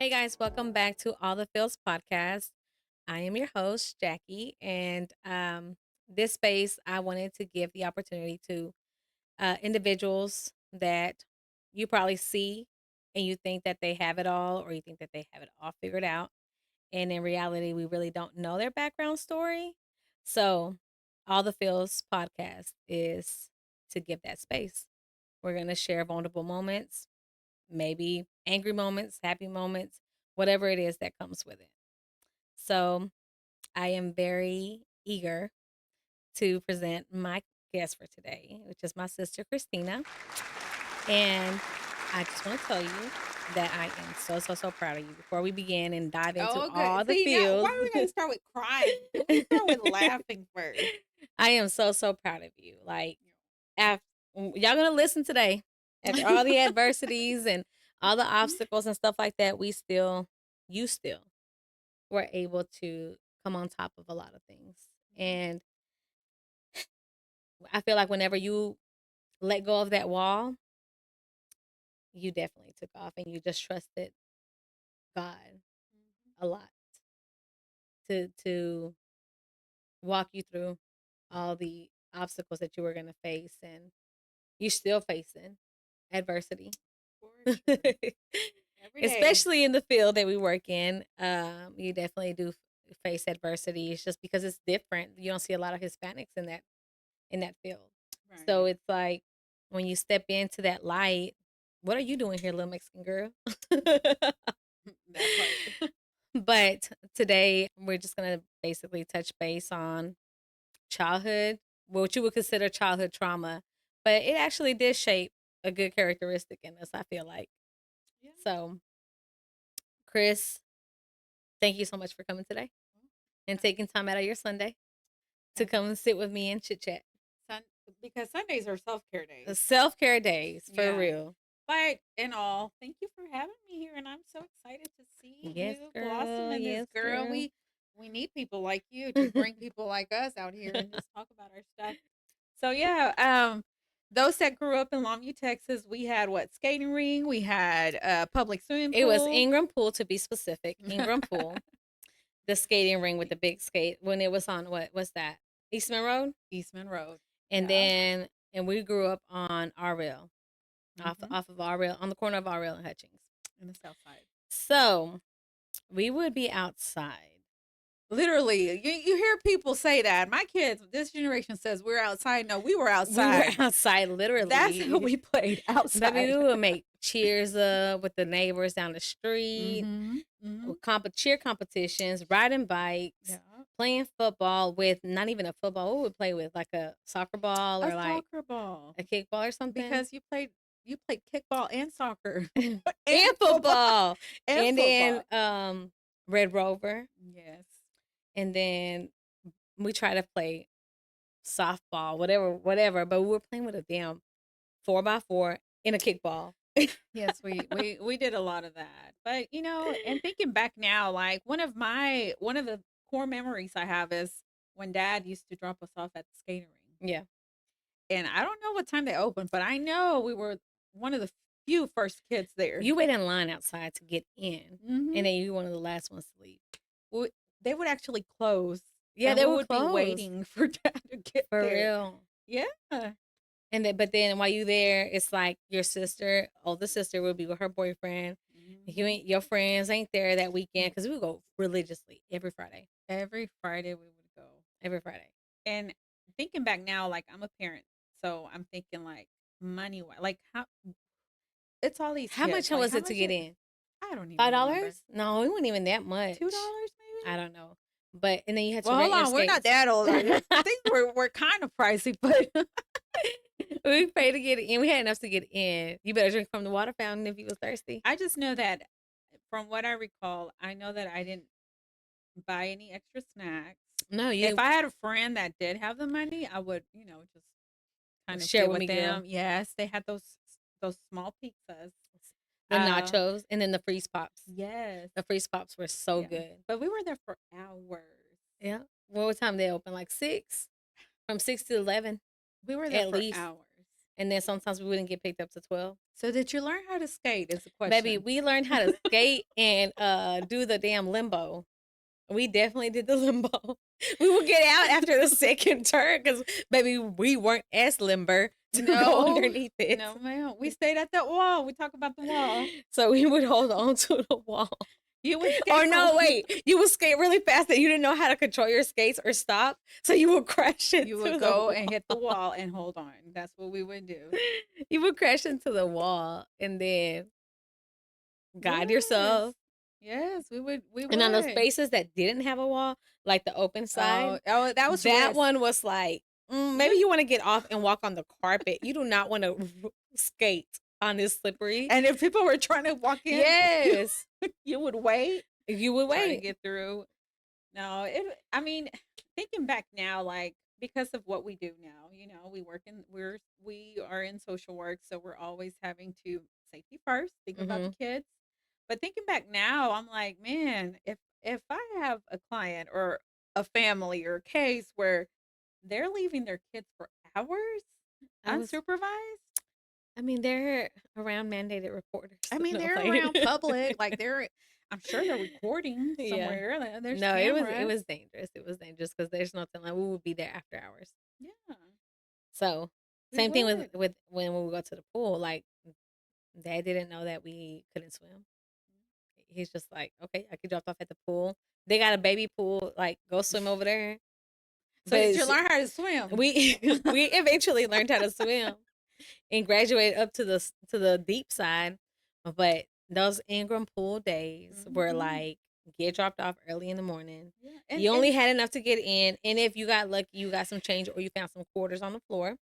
Hey guys, welcome back to All the Feels podcast. I am your host, Jackie, and this space I wanted to give the opportunity to individuals that you probably see and you think that they have it all or you think that they have it all figured out. And in reality, we really don't know their background story. So, All the Feels podcast is to give that space. We're going to share vulnerable moments, maybe angry moments, happy moments, whatever it is that comes with it. So I am very eager to present my guest for today, which is my sister, Christina. And I just want to tell you that I am so proud of you. Before we begin and dive into Oh, good. all the See, now why feels, are we gonna start with crying? Can we start with laughing first? I am so proud of you. Like, after, y'all gonna listen today. After all the adversities and all the obstacles and stuff like that, you still were able to come on top of a lot of things. And I feel like whenever you let go of that wall, you definitely took off and you just trusted God a lot to walk you through all the obstacles that you were going to face, and you're still facing adversity. For sure. Every day. Especially in the field that we work in, you definitely do face adversity. It's just because it's different. You don't see a lot of Hispanics in that field. So Right. it's like when you step into that light, what are you doing here, little Mexican girl? That part. But today we're just gonna basically touch base on childhood, what you would consider childhood trauma, but it actually did shape a good characteristic in us, I feel like. Yeah. So, Chris, thank you so much for coming today and taking time out of your Sunday to And come and sit with me and chit chat. Sun because Sundays are self-care days. Self care days for Yeah. real. But in all, thank you for having me here, and I'm so excited to see Yes, you blossom girl. in this Yes, girl. girl. We need people like you to bring people like us out here and just talk about our stuff. So yeah, those that grew up in Longview, Texas, we had what skating ring, we had a public swimming It was pool. Ingram Pool, to be specific. Ingram Pool, the skating ring with the big skate when it was on what was that? Eastman Road? Eastman Road. And Yeah. then and we grew up on our rail. Hmm. Off of our rail on the corner of our rail and Hutchings. In the South Side. So we would be outside. Literally, you hear people say that. My kids, this generation says we're outside. No, we were We were outside. outside That's how literally. we played Baby, outside. we would make cheers up with the neighbors down the street, Mm-hmm. Mm-hmm. with cheer competitions, riding bikes, Yeah. playing football with not even a football. What would we play with? Like a soccer ball A or like soccer ball. a kickball or something? Because you played kickball and soccer. And And football. football. And And then football. Red Rover. Yes. And then we try to play softball, whatever. But we were playing with a damn 4x4 in a kickball. Yes, we did a lot of that. But and thinking back now, like one of the core memories I have is when dad used to drop us off at the skating ring. Yeah. And I don't know what time they opened, but I know we were one of the few first kids there. You wait in line outside to get in, Hmm. and then you one of the last ones to leave. We, they would actually close, Yeah, and they we were would be close waiting for dad to get for there. real. Yeah. And then, but then while you there, it's like your sister, older sister, will be with her boyfriend. You Mhm. ain't your friends ain't there that weekend because we would go religiously every Friday, Every Friday we would go. every Friday. And thinking back now, like I'm a parent, so I'm thinking like money, like how it's all these How kids. much Like was how it to much get in? I don't even remember. $5? No, it wasn't even that much. $2 maybe? I don't know, but and then you had to Well, hold rent your on, we're not skates. that old. Things were kind of pricey, but We paid to get in. We had enough to get in. You better drink from the water fountain if you was thirsty. I just know that from what I recall, I know that I didn't buy any extra snacks. No, If you I had a friend that did have the money, I would, just kind of share sit with with me, girl. them. Yes, they had those small pizzas. The Uh, nachos and then the freeze pops. yes, The freeze pops were so yeah. good. But we were there for hours. Yeah. What time they open? Like 6? From 6 to 11 We were there at for least. hours. and then sometimes we wouldn't get picked up to 12. So did you learn how to skate is the Baby, question. we learned how to skate and do the damn limbo. We definitely did the limbo. We would get out after the second turn because, baby, we weren't as limber to go No, underneath it. no, ma'am. We stayed at that wall. We talk about the wall. So we would hold on to the wall. You would Or skate for no, wait, you would skate really fast that you didn't know how to control your skates or stop. So you would crash into you would the go wall. and hit the wall and hold on. That's what we would do. You would crash into the wall and then guide Yes. yourself. Yes, we would. We And on those would. spaces that didn't have a wall, like the open side, Oh, that was that risk. one was like, maybe you want to get off and walk on the carpet. You do not want to skate on this slippery. And if people were trying to walk in, Yes, you would wait, you would trying to wait. get through. No, it. I mean, thinking back now, like because of what we do now, we work in we are in social work, so we're always having to safety first, think about the Hmm. kids. But thinking back now, I'm like, man, if I have a client or a family or a case where they're leaving their kids for hours I was, unsupervised. I mean, they're around mandated reporters. I mean, No, they're like, around public, like I'm sure they're recording yeah. somewhere. There's No, it cameras. was dangerous. It was dangerous because there's no telling we would be there after hours. Yeah, So we same thing with would. when we would go to the pool. Like Dad didn't know that we couldn't swim. He's just like, okay, I could drop off at the pool. They got a baby pool. Like, go swim over there. So did But you learn how to swim? we we eventually learned how to swim and graduated up to the deep side. But those Ingram pool days were Mhm. like get dropped off early in the morning. Yeah, You only had enough to get in, and if you got lucky, you got some change or you found some quarters on the floor,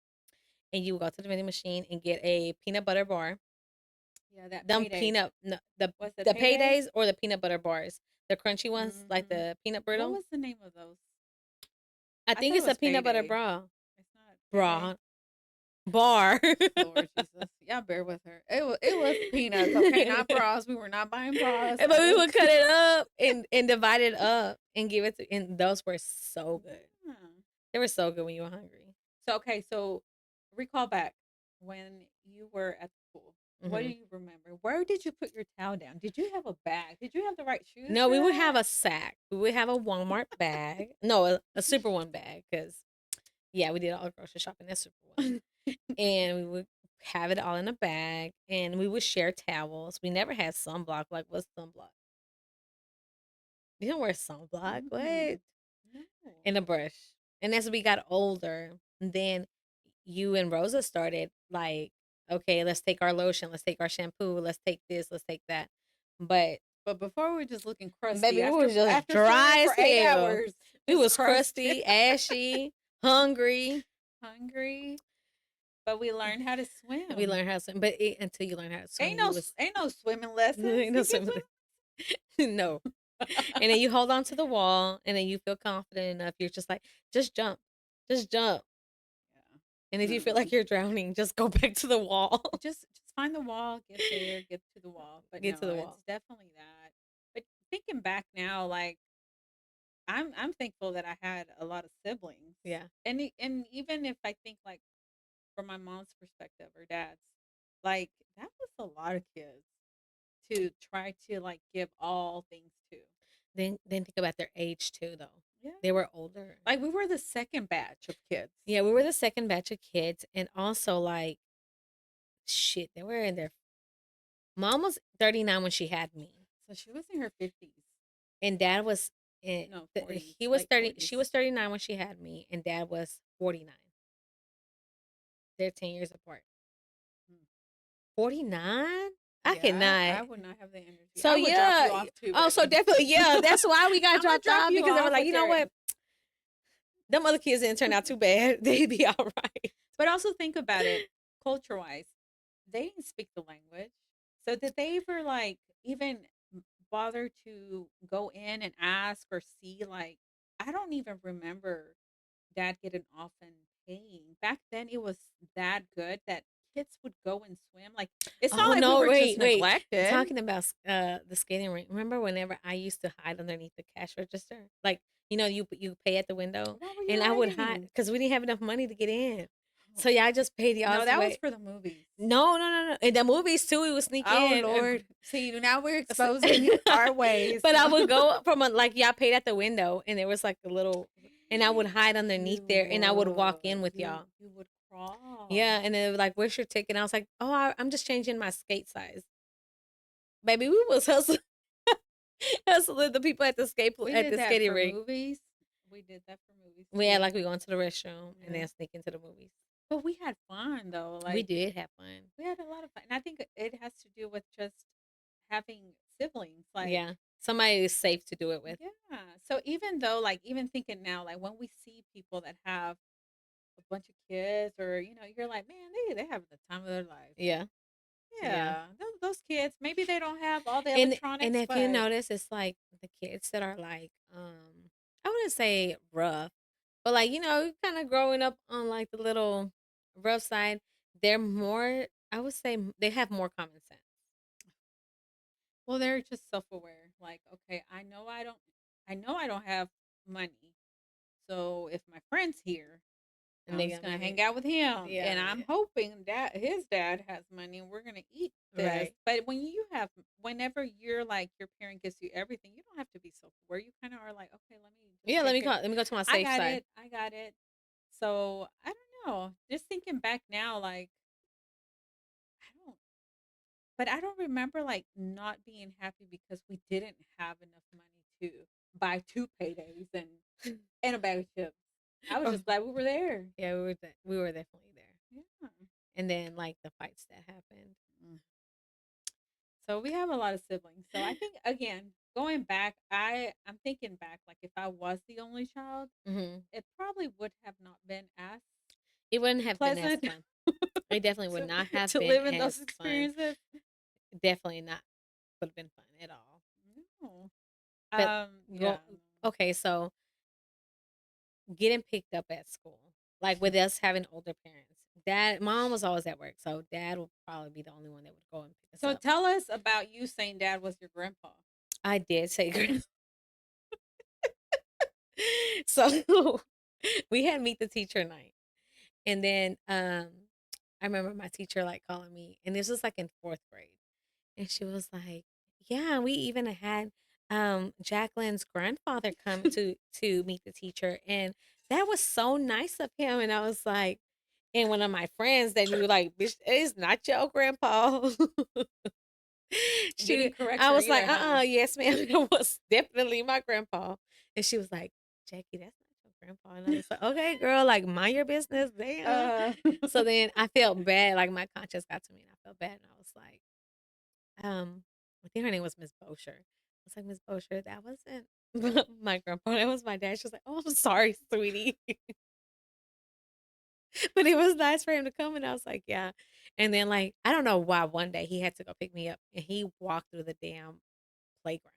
and you would go to the vending machine and get a peanut butter bar. yeah, that Them payday. peanut no, Was it the payday? paydays or the peanut butter bars, the crunchy ones like Hmm. the peanut What brittle. was the name of those? I I think thought it it's a was peanut butter payday. bra It's not payday. bra bar. Lord Jesus, y'all bear with her. It was peanuts, okay, not bras. We were not buying bras. But That we was would cut it up and divide it up and give it to, and those were so good. yeah. They were so good when you were hungry. So okay, so recall back when you were at the pool. What do Hmm. you remember? Where did you put your towel down? Did you have a bag? Did you have the right shoes No, for we would have that? a sack. We would have a Walmart bag. No, a Super One bag because yeah, we did all the grocery shopping at Super One, and we would have it all in a bag, and we would share towels. We never had sunblock. Like, what's sunblock? You don't wear sunblock. Mm-mm. What? No. And a brush. And as we got older, then you and Rosa started like, okay, let's take our lotion, let's take our shampoo, let's take this, let's take that. But But before we were just looking crusty baby, we was after just after swimming dry for as 8 hours, hell. We just was crusty, crusty, ashy, hungry. hungry. But we learned how to We swim. learned how to swim, but until you learn how to swim, you was Ain't no swimming lessons. ain't no You get swimming. No. swim. And then you hold on to the wall, and then you feel confident enough. You're just like, just jump. Yeah. And if you feel like No. you're drowning, just go back to the wall. Just find the wall, get there, get to the wall. But Get no, to the it's wall. definitely that. But thinking back now, like I'm thankful that I had a lot of siblings. Yeah. And even if I think like from my mom's perspective or dad's, like that was a lot of kids to try to like give all things to. Then think about their age too, though. Yeah. They were older. Like we were the second batch of kids. Yeah, we were the second batch of kids, and also like shit, they were in their mom was 39 when she had me, So she was in her 50s. and dad was No, 40s, he was late 30. She 40s. was 39 when she had me, and dad was 49. They're 10 years apart. Mm. 49? I Yeah, cannot. I would not have the energy. So I would drop yeah. you off too, Oh, so baby. definitely yeah. That's why we got I'm gonna dropped drop off you because they were off like, with you know their what? Them other kids didn't turn out too bad. They'd be all right. But also think about it, culture wise, they didn't speak the language. So did they ever like even bother to go in and ask or see like I don't even remember dad getting off and paying. Back then it was that good that kids would go and swim. Like it's not Oh like we no, were just wait. neglected. Talking about the skating rink. Remember whenever I used to hide underneath the cash register? Like, you pay at the window Why were you and I would hide hiding? because we didn't have enough money to get in. Oh, So y'all just paid no, y'all's that was way. for the movies. No, no, no, no. In the movies too, we would sneak Oh in. Lord. See, now we're S- exposing our ways. but I would go from a, like y'all paid at the window, and there was like a little, and I would hide underneath You there, and I would walk in would. with You y'all. you would crawl. Yeah, and then like, where's your ticket? And I was like, oh, I'm just changing my skate size. Baby, we was hustling, hustling the people at the We at did the that skating for rink. movies. We did that for movies We had too. like we go into the restroom and Yeah. then sneak into the movies. But we had fun though. We Like did have fun. we had a lot of fun. And I think it has to do with just having siblings. Like, Yeah, somebody is safe to do it with. yeah. So even though, like, even thinking now, like when we see people that have a bunch of kids, or you're like, man, they having the time of their life. Yeah, yeah. Yeah, those kids, maybe they don't have all the And electronics, if you but notice, it's like the kids that are like, I wouldn't say rough, but like kind of growing up on like the little rough side. They're more. I would say they have more common sense, well, they're just self-aware. Like, okay, I know I don't have money. So if my friend's here, and I'm they just got gonna money. hang out with him, Yeah, and I'm hoping that his dad has money, and we're gonna eat this. right. But whenever you're like your parent gives you everything, you don't have to be self-aware. You kind of are like, okay, let me just Yeah, let take me care. call. Let me go to my I safe got side. it. I got it. So I don't know. Just thinking back now, like I don't, but I don't remember like not being happy because we didn't have enough money to buy two paydays and a bag of chips. I was Oh, just glad we were there. yeah, we were definitely there. Yeah. And then like the fights that happened. Mm. So we have a lot of siblings. So I think again, going back, I'm thinking back like if I was the only child, Hmm. it probably would have not been as It wouldn't have been as pleasant fun. It definitely would to not have to been live in as those fun. experiences. Definitely not would have been fun at all. No. But Yeah. go okay, so getting picked up at school, like with us having older parents. Dad, mom was always at work, so dad would probably be the only one that would go and pick us So up. tell us about you saying dad was your grandpa. I did say, so we had meet the teacher night, and then I remember my teacher like calling me, and this was like in fourth grade. And she was like, "Yeah, we even had Jacqueline's grandfather come to meet the teacher, and that was so nice of him." And I was like, and one of my friends that knew like, "Bitch, it's not your grandpa." Didn't correct I her was like, either, huh? yes, ma'am, it was definitely my grandpa. And she was like, "Jackie, that's not your grandpa." And I was like, "Okay, girl, like mind your business, damn." Uh, So then I felt bad, like my conscience got to me, and I felt bad, and I was like, I think her name was Miss Bosher. I was like, "Miss Bosher, that wasn't my grandpa. That was my dad." She was like, "Oh, I'm sorry, sweetie." But it was nice for him to come, and I was like, "Yeah." And then, like, I don't know why one day he had to go pick me up, and he walked through the damn playground.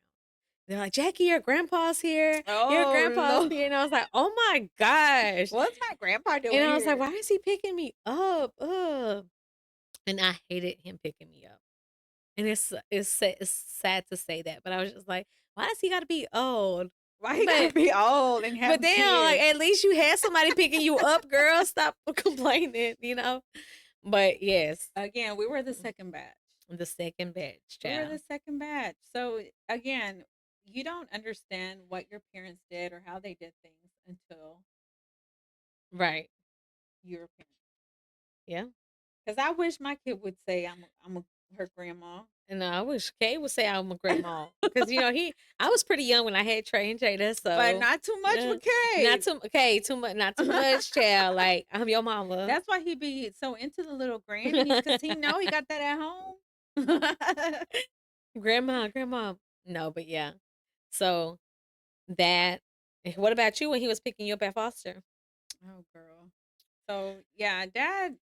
They're like, "Jackie, your grandpa's here. Your oh grandpa's Lord, here." And I was like, "Oh my gosh." what's my grandpa And doing I was like, here? "Why is he picking me up? Ugh." And I hated him picking me up. And it's sad to say that, but I was just like, "Why does he gotta be old?" Why he gotta But be old and but have damn, like, kids? at least you had somebody picking you up, girl. Stop complaining, you know? But yes, Again, we were the second batch. the second batch, We were the child. second batch. So again, you don't understand what your parents did or how they did things until Right. you're a parent. Yeah. Because I wish my kid would say her grandma. And I wish Kay would say I'm a grandma because I was pretty young when I had Trey and Jada, But so not too much uh, with Cade. too much, not too much, child. Like I'm your mama, That's why he be so into the little grannies because he know he got that at home. grandma, grandma. No, but yeah. So that. What about you when he was picking you up at Foster? Oh, girl. So yeah, Dad.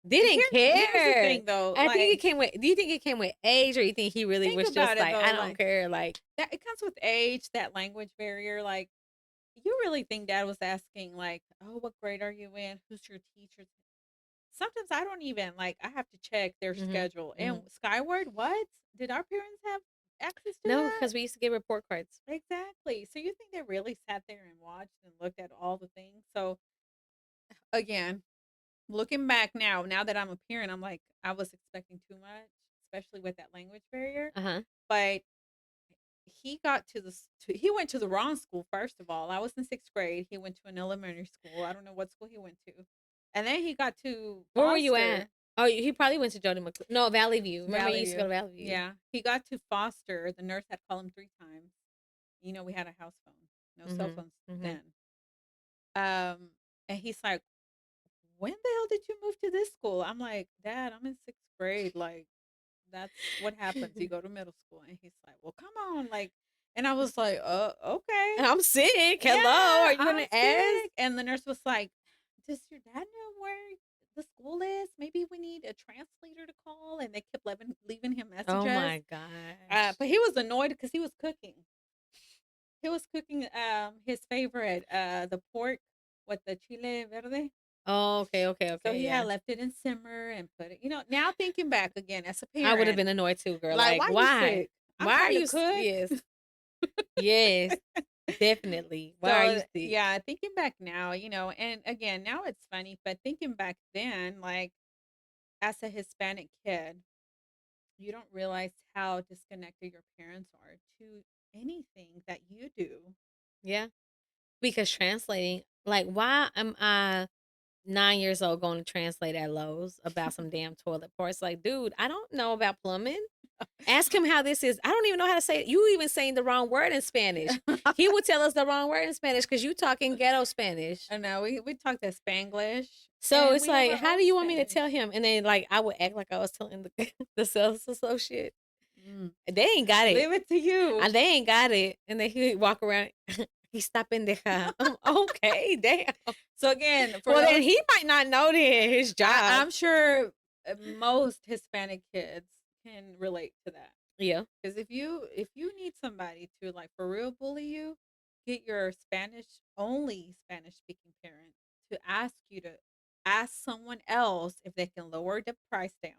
Didn't Here's the care. thing though. I think Like, it came with. Do you think it came with age, or you think he really think was just about it like, though. I don't Like care? Like, that, it comes with age, that language barrier. Like, you really think Dad was asking, like, "Oh, what grade are you in? Who's your teacher?" Sometimes I don't even like. I have to check their hmm schedule. And hmm Skyward, what did our parents have access to no, that? because we used to get report cards. Exactly. So you think they really sat there and watched and looked at all the things? So again. Looking back now that I'm a parent, I'm like, I was expecting too much, especially with that language barrier. Uh-huh. But he got he went to the wrong school. First of all, I was in 6th grade. He went to an elementary school. I don't know what school he went to, and then he got to Where were you at? foster. Oh, he probably went to Jody No, Valley View. Remember, you Valley used to go View. to Valley View. Yeah, he got to foster. The nurse had called him 3 times. We had a house phone, no cell Mhm. phones Mhm. then. And he's like, "When the hell did you move to this school?" I'm like, "Dad, I'm in 6th grade. Like, that's what happens. You go to middle school." And he's like, "Well, come on, like." And I was like, okay, I'm sick. Hello, yeah, are you I'm gonna ask? sick." And the nurse was like, "Does your dad know where the school is? Maybe we need a translator to call." And they kept leaving him Oh messages. my gosh. But he was annoyed because he was cooking. He was cooking his favorite, the pork with the chile verde. Oh, okay, okay, So okay, he had yeah. left it in simmer and put it. Now thinking back again as a I would have parent, been annoyed too, girl. like, Like, why you why? sick? I'm Why are trying to you? cook. Yes, yes, definitely. Why are you So sick? yeah, thinking back now, and again, now it's funny, but thinking back then, like as a Hispanic kid, you don't realize how disconnected your parents are to anything that you do. Yeah, because translating, like, why am I 9 years old going to translate at Lowe's about some damn toilet parts? Like, dude, I don't know about plumbing. Ask him how this is. I don't even know how to say it. You even saying the wrong word in Spanish. He would tell us the wrong word in Spanish because you talking ghetto Spanish. I know we talked to Spanglish, So and it's we have like, our how own do you want me to Spanish. tell him? And then like I would act like I was telling the the sales associate. Mm. They ain't got it. Leave it to you. They ain't got it. And then he would walk around. He's stopping the car. Okay, damn. So again, for Well, then those, he might not know that his job. I'm sure most Hispanic kids can relate to that. Yeah. Because if you need somebody to like for real bully you, get your Spanish speaking parent to ask someone else if they can lower the price down.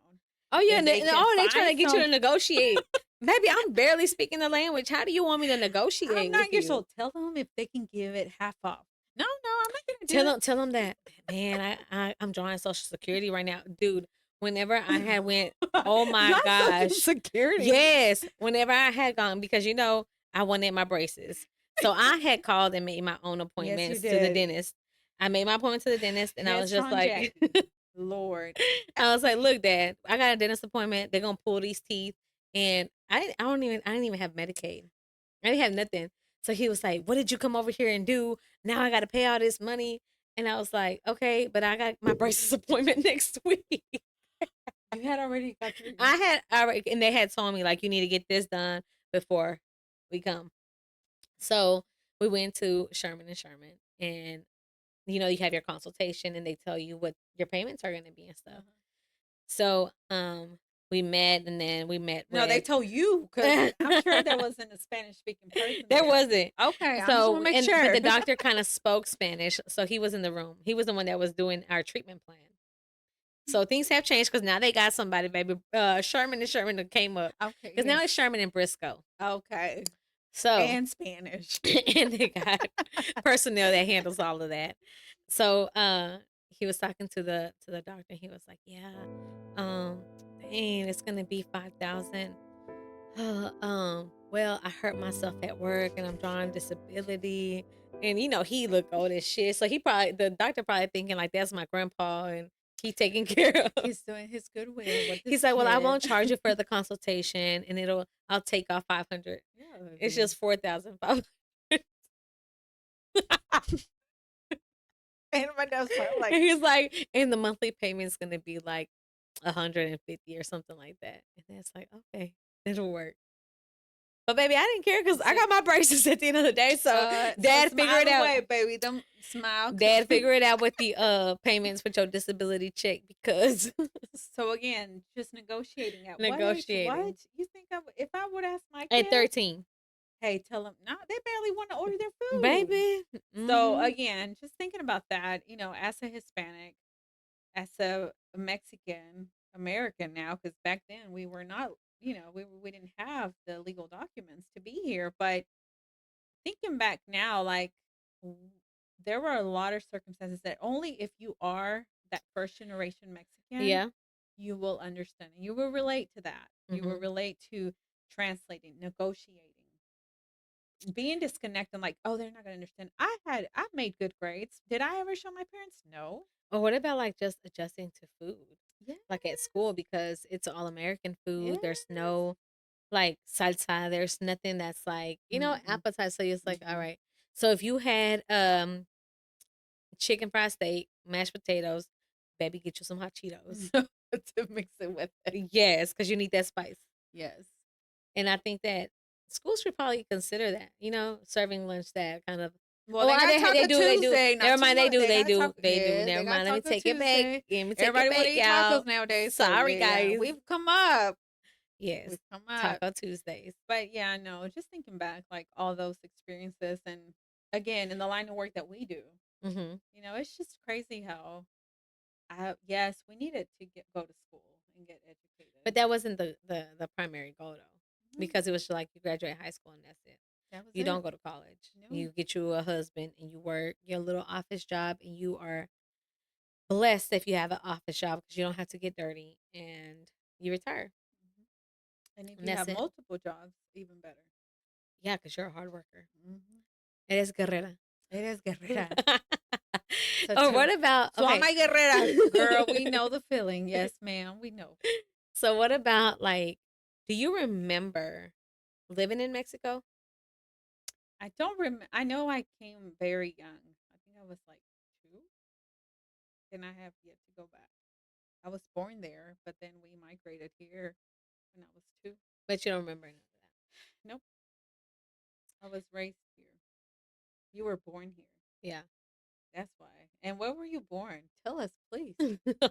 Oh yeah. If they can They trying find to get you some to negotiate. Baby, I'm barely speaking the language. How do you want me to I'm negotiate with 9 years you? old. Tell them if they can give it half off. No, no, I'm not gonna do Tell him that, man. I'm drawing Social Security right now, dude. Whenever I had went, it. oh my Not social gosh, security. yes. Whenever I had gone, because I wanted my braces, so I had called and made my own Yes, you appointments to the did. dentist. I made my appointment to the dentist, and I was just Headstrong like, Jackie. Lord. I was like, look, Dad, I got a dentist appointment. They're gonna pull these teeth, and I didn't even have Medicaid. I didn't have nothing. So he was like, "What did you come over here and do? Now I got to pay all this money." And I was like, "Okay, but I got my braces appointment next week." You had already got your I had already, and they had told me like, "You need to get this done before we come." So we went to Sherman and Sherman, and you have your consultation, and they tell you what your payments are going to be and stuff. uh-huh. So we met, and then we met No, they Red. told you because I'm sure there wasn't a Spanish speaking person There there. wasn't. Okay, I just want So, to make and but sure. the doctor kind of spoke Spanish, so he was in the room. He was the one that was doing our treatment plan. So things have changed because now they got somebody, baby. Sherman and Sherman that came up Okay, because now yes. it's Sherman and Briscoe. Okay. So, And Spanish. and they got personnel that handles all of that. So, he was talking to the doctor. He was like, "Yeah, um, dang, it's gonna be 5,000. Well, I hurt myself at work and I'm drawing disability." And he looked old as shit. So the doctor probably thinking like that's my grandpa and he taking care of. He's doing his goodwill with this He's like, "Well, I kid. won't charge you for the consultation and I'll take off 500. Yeah, It's baby. just 4,500." And my dad's probably like, And he's like, and the monthly payment's gonna be like 150 or something like that. And that's like, okay, it'll work. But baby, I didn't care because I see, got my braces at the end of the day. So so dad figure smile it out. away, baby. Them smile. Dad figure it out with the payments with your disability check because So again, just negotiating. At what age? What negotiating you think if I would ask my at kid, 13. hey, tell them no, they barely want to order their food. Baby. So Hmm. again, just thinking about that, as a Hispanic, as a Mexican American now, because back then we were not, we didn't have the legal documents to be here. But thinking back now, like w- there were a lot of circumstances that only if you are that first generation Mexican, Yeah. you will understand. And you will relate to that. You will Mhm. relate to translating, negotiating, being disconnected. Like, oh, they're not going to understand. I made good grades. Did I ever show my parents? No. Or what about like just adjusting to food? Yes. Like at school because it's all American food. There's Yes. no like salsa. There's nothing that's like, Mm-mm. appetizer. So it's like, all Mm-mm. right. So if you had chicken fried steak, mashed potatoes, baby, get you some hot Cheetos. To mix it with it. Yes, because you need that spice. Yes. And I think that schools should probably consider that, serving lunch that kind of. Well, Oh, they got they Taco do, they do. Tuesday, not Never too mind, they much. do, They they got do, Taco. they do. Yeah, they Never got mind, let me Taco take it back. Tuesday. Let me take it Everybody want back, to eat y'all. tacos nowadays, so Sorry, yeah, guys. we've come up. Yes, We've come up. Taco Tuesdays. But yeah, no, just thinking back, like all those experiences, and again, in the line of work that we do, Hmm. it's just crazy how yes, we needed to go to school and get But educated. that wasn't the primary goal though, No, because it was like you graduate high school and that's it. that was You it. don't go to college. No. You get you a husband and you work your little office job, and you are blessed if you have an office job because you don't have to get dirty, and you retire, Mhm. And if and you that's have it. multiple jobs, even better. Yeah, because you're a hard worker. Hmm. Eres guerrera. It is guerrera. So Or to what about so all okay? my guerreras, girl, we know the feeling. Yes, ma'am, we know. So what about like? Do you remember living in Mexico? I don't remember. I know I came very young. I think I was like 2, and I have yet to go back. I was born there, but then we migrated here when I was 2. But you don't remember none Nope, I was raised here. You were born here. of That's why. And where were you born? Tell us, please. that. Yeah.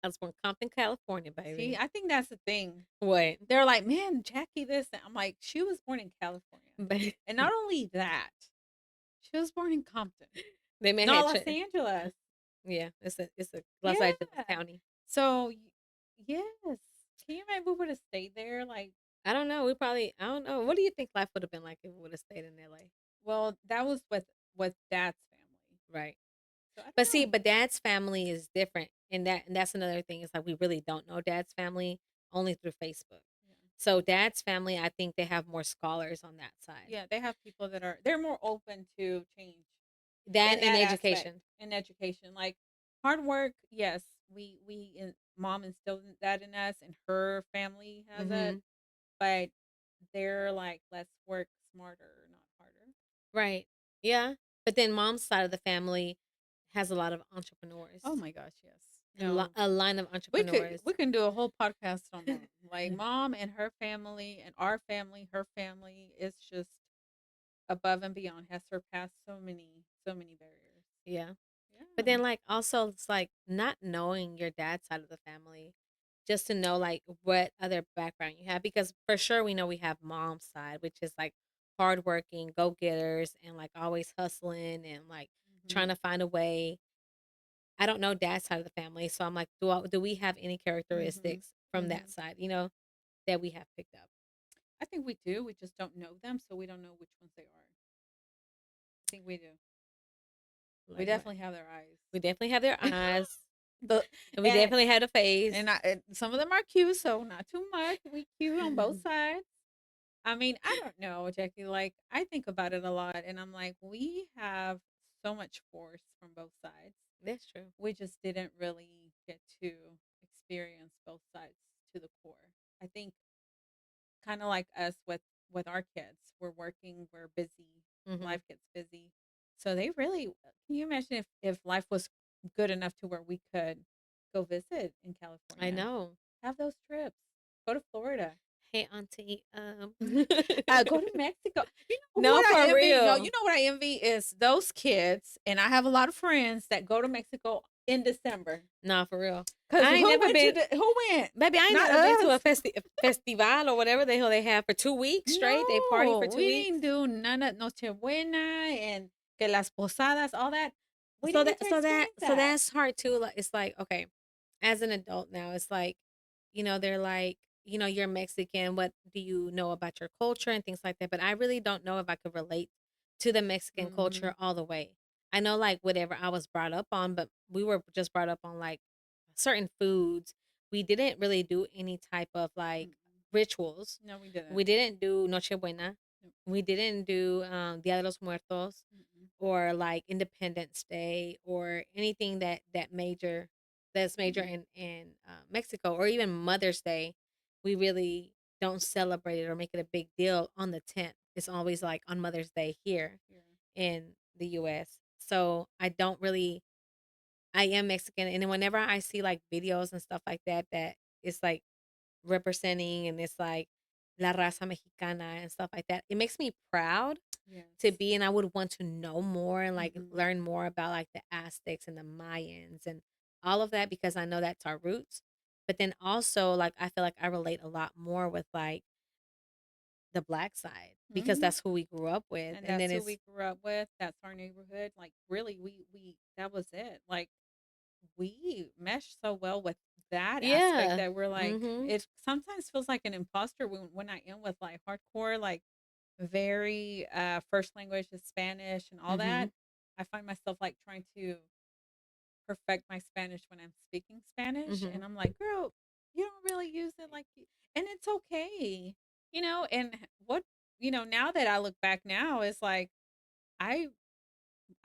I was born in Compton, California, See, baby. I think that's the thing. What? They're like, man, Jackie, this. And I'm like, she was born in California, Ba- and not only that, she was born in Compton, they may not have Los Angeles. yeah, it's a Los Yeah. Angeles County. So, yes. Can you imagine we would have stayed there? Like, I don't know. We probably I don't know. What do you think life would have been like if we would have stayed in LA? well, that was with Dad's family. Right. So I But don't see, know. but dad's family is different. And that's another thing. Is like we really don't know dad's family only through Facebook. Yeah. So dad's family, I think they have more scholars on that side. Yeah, they have people that they're more open to change That in and that aspect education. in education. Like hard work, yes, mom instilled that in us, and her family has it, Hmm. but they're like, let's work smarter, not harder. Right. Yeah. But then mom's side of the family has a lot of entrepreneurs. Oh my gosh, yes. No, A line of entrepreneurs. we can do a whole podcast on mom. Like mom and her family and our family, her family is just above and beyond. Has surpassed so many barriers. Yeah. But Yeah. then like also it's like not knowing your dad's side of the family, just to know like what other background you have, because for sure we know we have mom's side, which is like hardworking, go getters, and like always hustling and like Hmm. trying to find a way. I don't know dad's side of the family, so I'm like, do we have any Hmm. characteristics from that Hmm. side, that we have picked up? I think we do. We just don't know them, so we don't know which ones they are. I think we do. We Like what? definitely have their eyes. We definitely have their eyes, the and we and definitely have a face. and some of them are cute, so not too much. We cute on both sides. I mean, I don't know, Jackie. Like I think about it a lot, and I'm like, we have so much force from both sides. That's true. We just didn't really get to experience both sides to the core. I think kind of like us with our kids, we're working, we're busy, Hmm. life gets busy. So they really can you imagine if life was good enough to where we could go visit in I California, know. have those trips, go to Florida, Hey, auntie. go to Mexico. You know No, what I for envy? No, you real. know what I envy is those kids, and I have a lot of friends that go to Mexico in December. Nah, for real. Cause I ain't who never went to been. who went? Baby, I ain't Not never been to a us. festival or whatever the hell they have for 2 weeks straight. They party for No, two we didn't weeks. do none of Nochebuena and que las posadas, all that. We So didn't get that to so that experience so that. that's hard too. Like it's like, okay, as an adult now, it's like, they're like, you're Mexican. What do you know about your culture and things like that? But I really don't know if I could relate to the Mexican Hmm. culture all the way. I know like whatever I was brought up on, but we were just brought up on like certain foods. We didn't really do any type of like Mm-mm. rituals. No, we didn't. We didn't do Noche Buena. Nope. We didn't do Dia de los Muertos Mm-mm. or like Independence Day or anything that's major Mm-mm. in Mexico, or even Mother's Day. We really don't celebrate it or make it a big deal on the 10th. It's always like on Mother's Day here Here. in the US. So I don't really I am Mexican, and then whenever I see like videos and stuff like that that it's like representing and it's like La Raza Mexicana and stuff like that, it makes me proud to Yes. be, and I would want to know more and like Mm-hmm. learn more about like the Aztecs and the Mayans and all of that because I know that's our roots. But then also like I feel like I relate a lot more with like the black side because Mm-hmm. that's who we grew up with. And And that's then who it's we grew up with. That's our neighborhood. Like really, we that was it. Like we mesh so well with that aspect yeah. that we're like Mhm. it sometimes feels like an imposter when I am with like hardcore like very first language is Spanish and all that. Mhm. I find myself like trying to perfect my Spanish when I'm speaking Spanish and Mhm. I'm like, "Girl, you don't really use it like and it's okay." And what now that I look back now is like I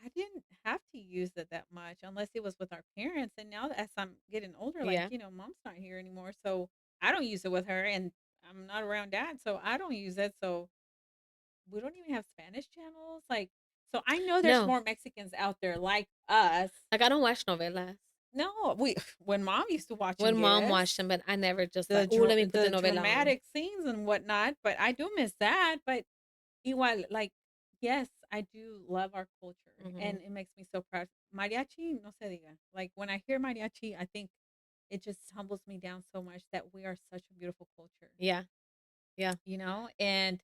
I didn't have to use it that much unless it was with our parents. And now as I'm getting older, like, Yeah. mom's not here anymore. So I don't use it with her and I'm not around dad. So I don't use it. So we don't even have Spanish channels. Like, so I know there's No. more Mexicans out there like us. Like I don't watch novelas. No, when mom used to watch them, When mom yes, watched them, but I never just like, "Oh, let me put the the novela on." dramatic scenes and whatnot. But I do miss that. But igual, like, yes, I do love our culture, Mhm. and it makes me so proud. Mariachi, no se diga. Like when I hear mariachi, I think it just humbles me down so much that we are such a beautiful culture, Yeah. Yeah. and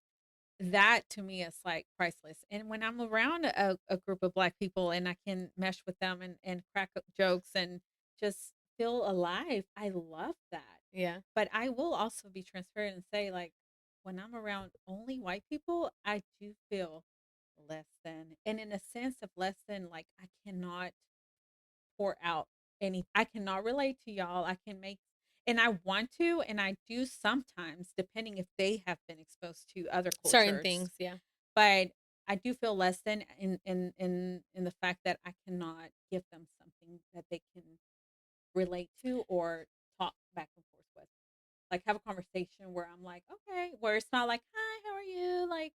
that to me is like priceless. And when I'm around a group of black people and I can mesh with them and crack up jokes and just feel alive, I love that. Yeah. But I will also be transparent and say, like, when I'm around only white people, I do feel less than. And in a sense of less than, like, I cannot pour out I cannot relate to y'all. I can make, and I want to, and I do sometimes, depending if they have been exposed to other Certain cultures. things, yeah. But I do feel less than in the fact that I cannot give them something that they can relate to or talk back and forth with. Like have a conversation where I'm like, okay, where it's not like, hi, how are you? Like,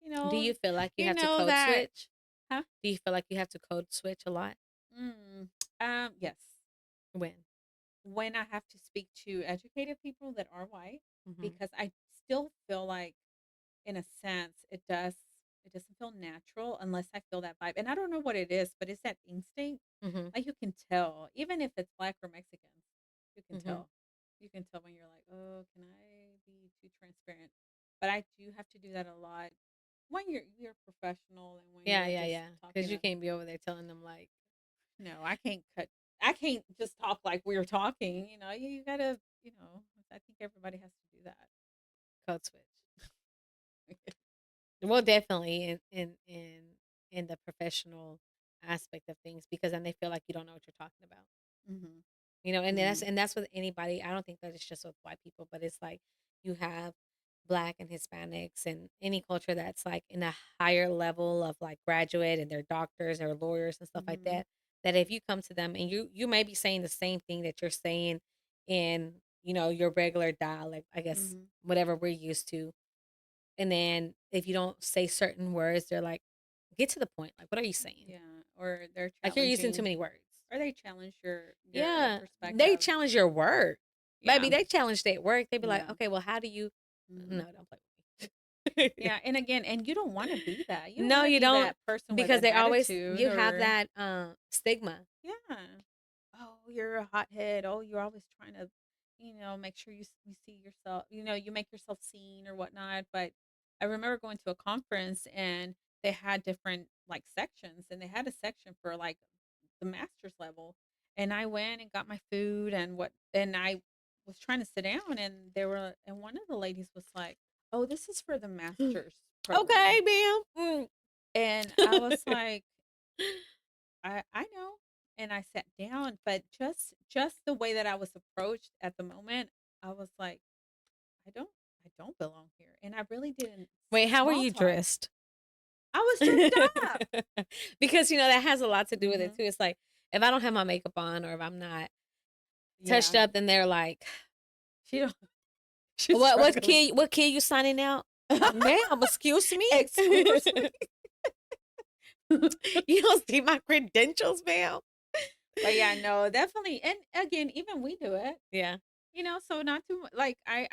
you Do know, you feel like you have to code that, switch? huh? Do you feel like you have to code switch a lot? Mm, yes. When? When I have to speak to educated people that are white, Mhm. because I still feel like, in a sense, it doesn't feel natural unless I feel that vibe. And I don't know what it is, but it's that instinct. Mhm. Like you can tell, even if it's black or Mexican, you can Mhm. tell. You can tell when you're like, oh, can I be too transparent? But I do have to do that a lot when you're professional and when Yeah, you're yeah, just yeah. talking Because you to can't be over there telling them like no, I can't cut. I can't just talk like we're talking. You gotta. I think everybody has to do that. code switch. Well, definitely in the professional aspect of things because then they feel like you don't know what you're talking about. Hmm. You know, and Hmm. that's with anybody. I don't think that it's just with white people, but it's like you have black and Hispanics and any culture that's like in a higher level of like graduate and they're doctors or lawyers and stuff like Hmm. that. That if you come to them and you may be saying the same thing that you're saying in your regular dialect, I guess Hmm. whatever we're used to, and then if you don't say certain words, they're like, get to the point. Like, what are you saying? Yeah, or they're Like you're using too challenging, many words. or they challenge your Yeah, they perspective. challenge your work. Yeah, Baby, they challenge their work. They be like, yeah. "Okay, well, how do you" Hmm. No, don't play with me. Yeah, and again, and you don't want to be that. You don't No, want to you be don't that person with because an they always attitude you have or that, stigma. yeah. Oh, you're a hothead. Oh, you're always trying to, make sure you see yourself, you make yourself seen or whatnot. But I remember going to a conference and they had different like sections and they had a section for like the master's level. And I went and got my food and I was trying to sit down and one of the ladies was like, oh, this is for the master's Okay, program. ma'am. And I was like, I know. And I sat down, but just the way that I was approached at the moment, I was like, I don't I don't belong here. And I really didn't Wait, how are small you talk. dressed? I was dressed up. Because that has a lot to do with it Mhm. too. It's like if I don't have my makeup on or if I'm not touched Yeah. up, then they're like, She don't she's "What struggling. kid? What kid you signing out, ma'am? Excuse me." Excuse me. You don't see my credentials, ma'am. But yeah, no, definitely. And again, even we do it. Yeah. So not too like I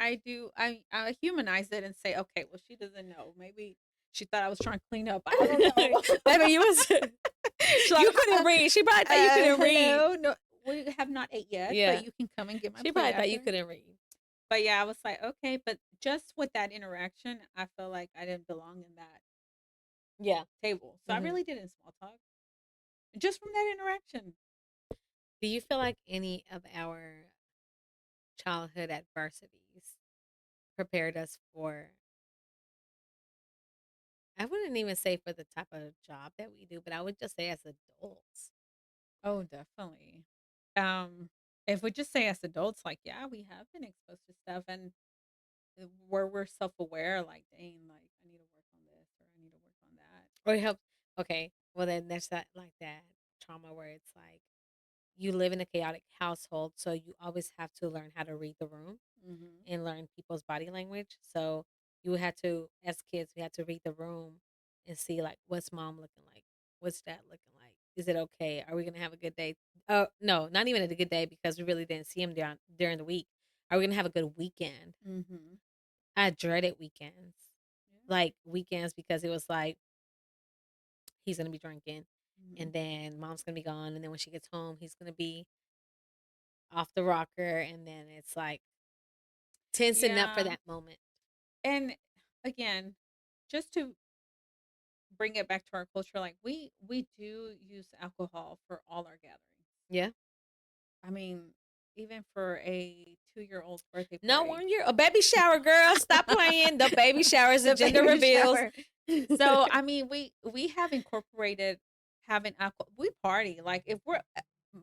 humanize it and say, okay, well, she doesn't know. Maybe she thought I was trying to clean up. I don't know. Baby, you was She's like, you couldn't read. She probably thought you couldn't read. hello, no, we have not ate yet, but Yeah. you can come and get my She plate probably thought you after. couldn't read. But yeah, I was like, okay, but just with that interaction, I felt like I didn't belong in that Yeah. table. So I Hmm. really didn't small talk just from that interaction. Do you feel like any of our childhood adversities prepared us for, I wouldn't even say for the type of job that we do, but I would just say as adults? Oh, definitely. Um, if we just say as adults, like, yeah, we have been exposed to stuff and where we're self aware, like, dang, like, I need to work on this or I need to work on that. Or help. Okay. Well, then there's that, like that trauma where it's like you live in a chaotic household. So you always have to learn how to read the room Hmm. and learn people's body language. So you had to, as kids, we had to read the room and see like what's mom looking like, what's dad looking like. Is it okay? Are we gonna have a good day? Oh no, not even a good day because we really didn't see him during the week. Are we gonna have a good weekend? Hmm. I dreaded weekends, Yeah. like weekends, because it was like he's gonna be drinking, Hmm. and then mom's gonna be gone, and then when she gets home, he's gonna be off the rocker, and then it's like tensing up for Yeah. that moment. And again, just to bring it back to our culture, like we do use alcohol for all our gatherings. Yeah. I mean, even for a 2-year-old birthday No, party. 1 year, a baby shower, girl. Stop playing. The baby shower is the The gender baby reveals. shower. So, I mean, we have incorporated having alcohol. We party. Like if we're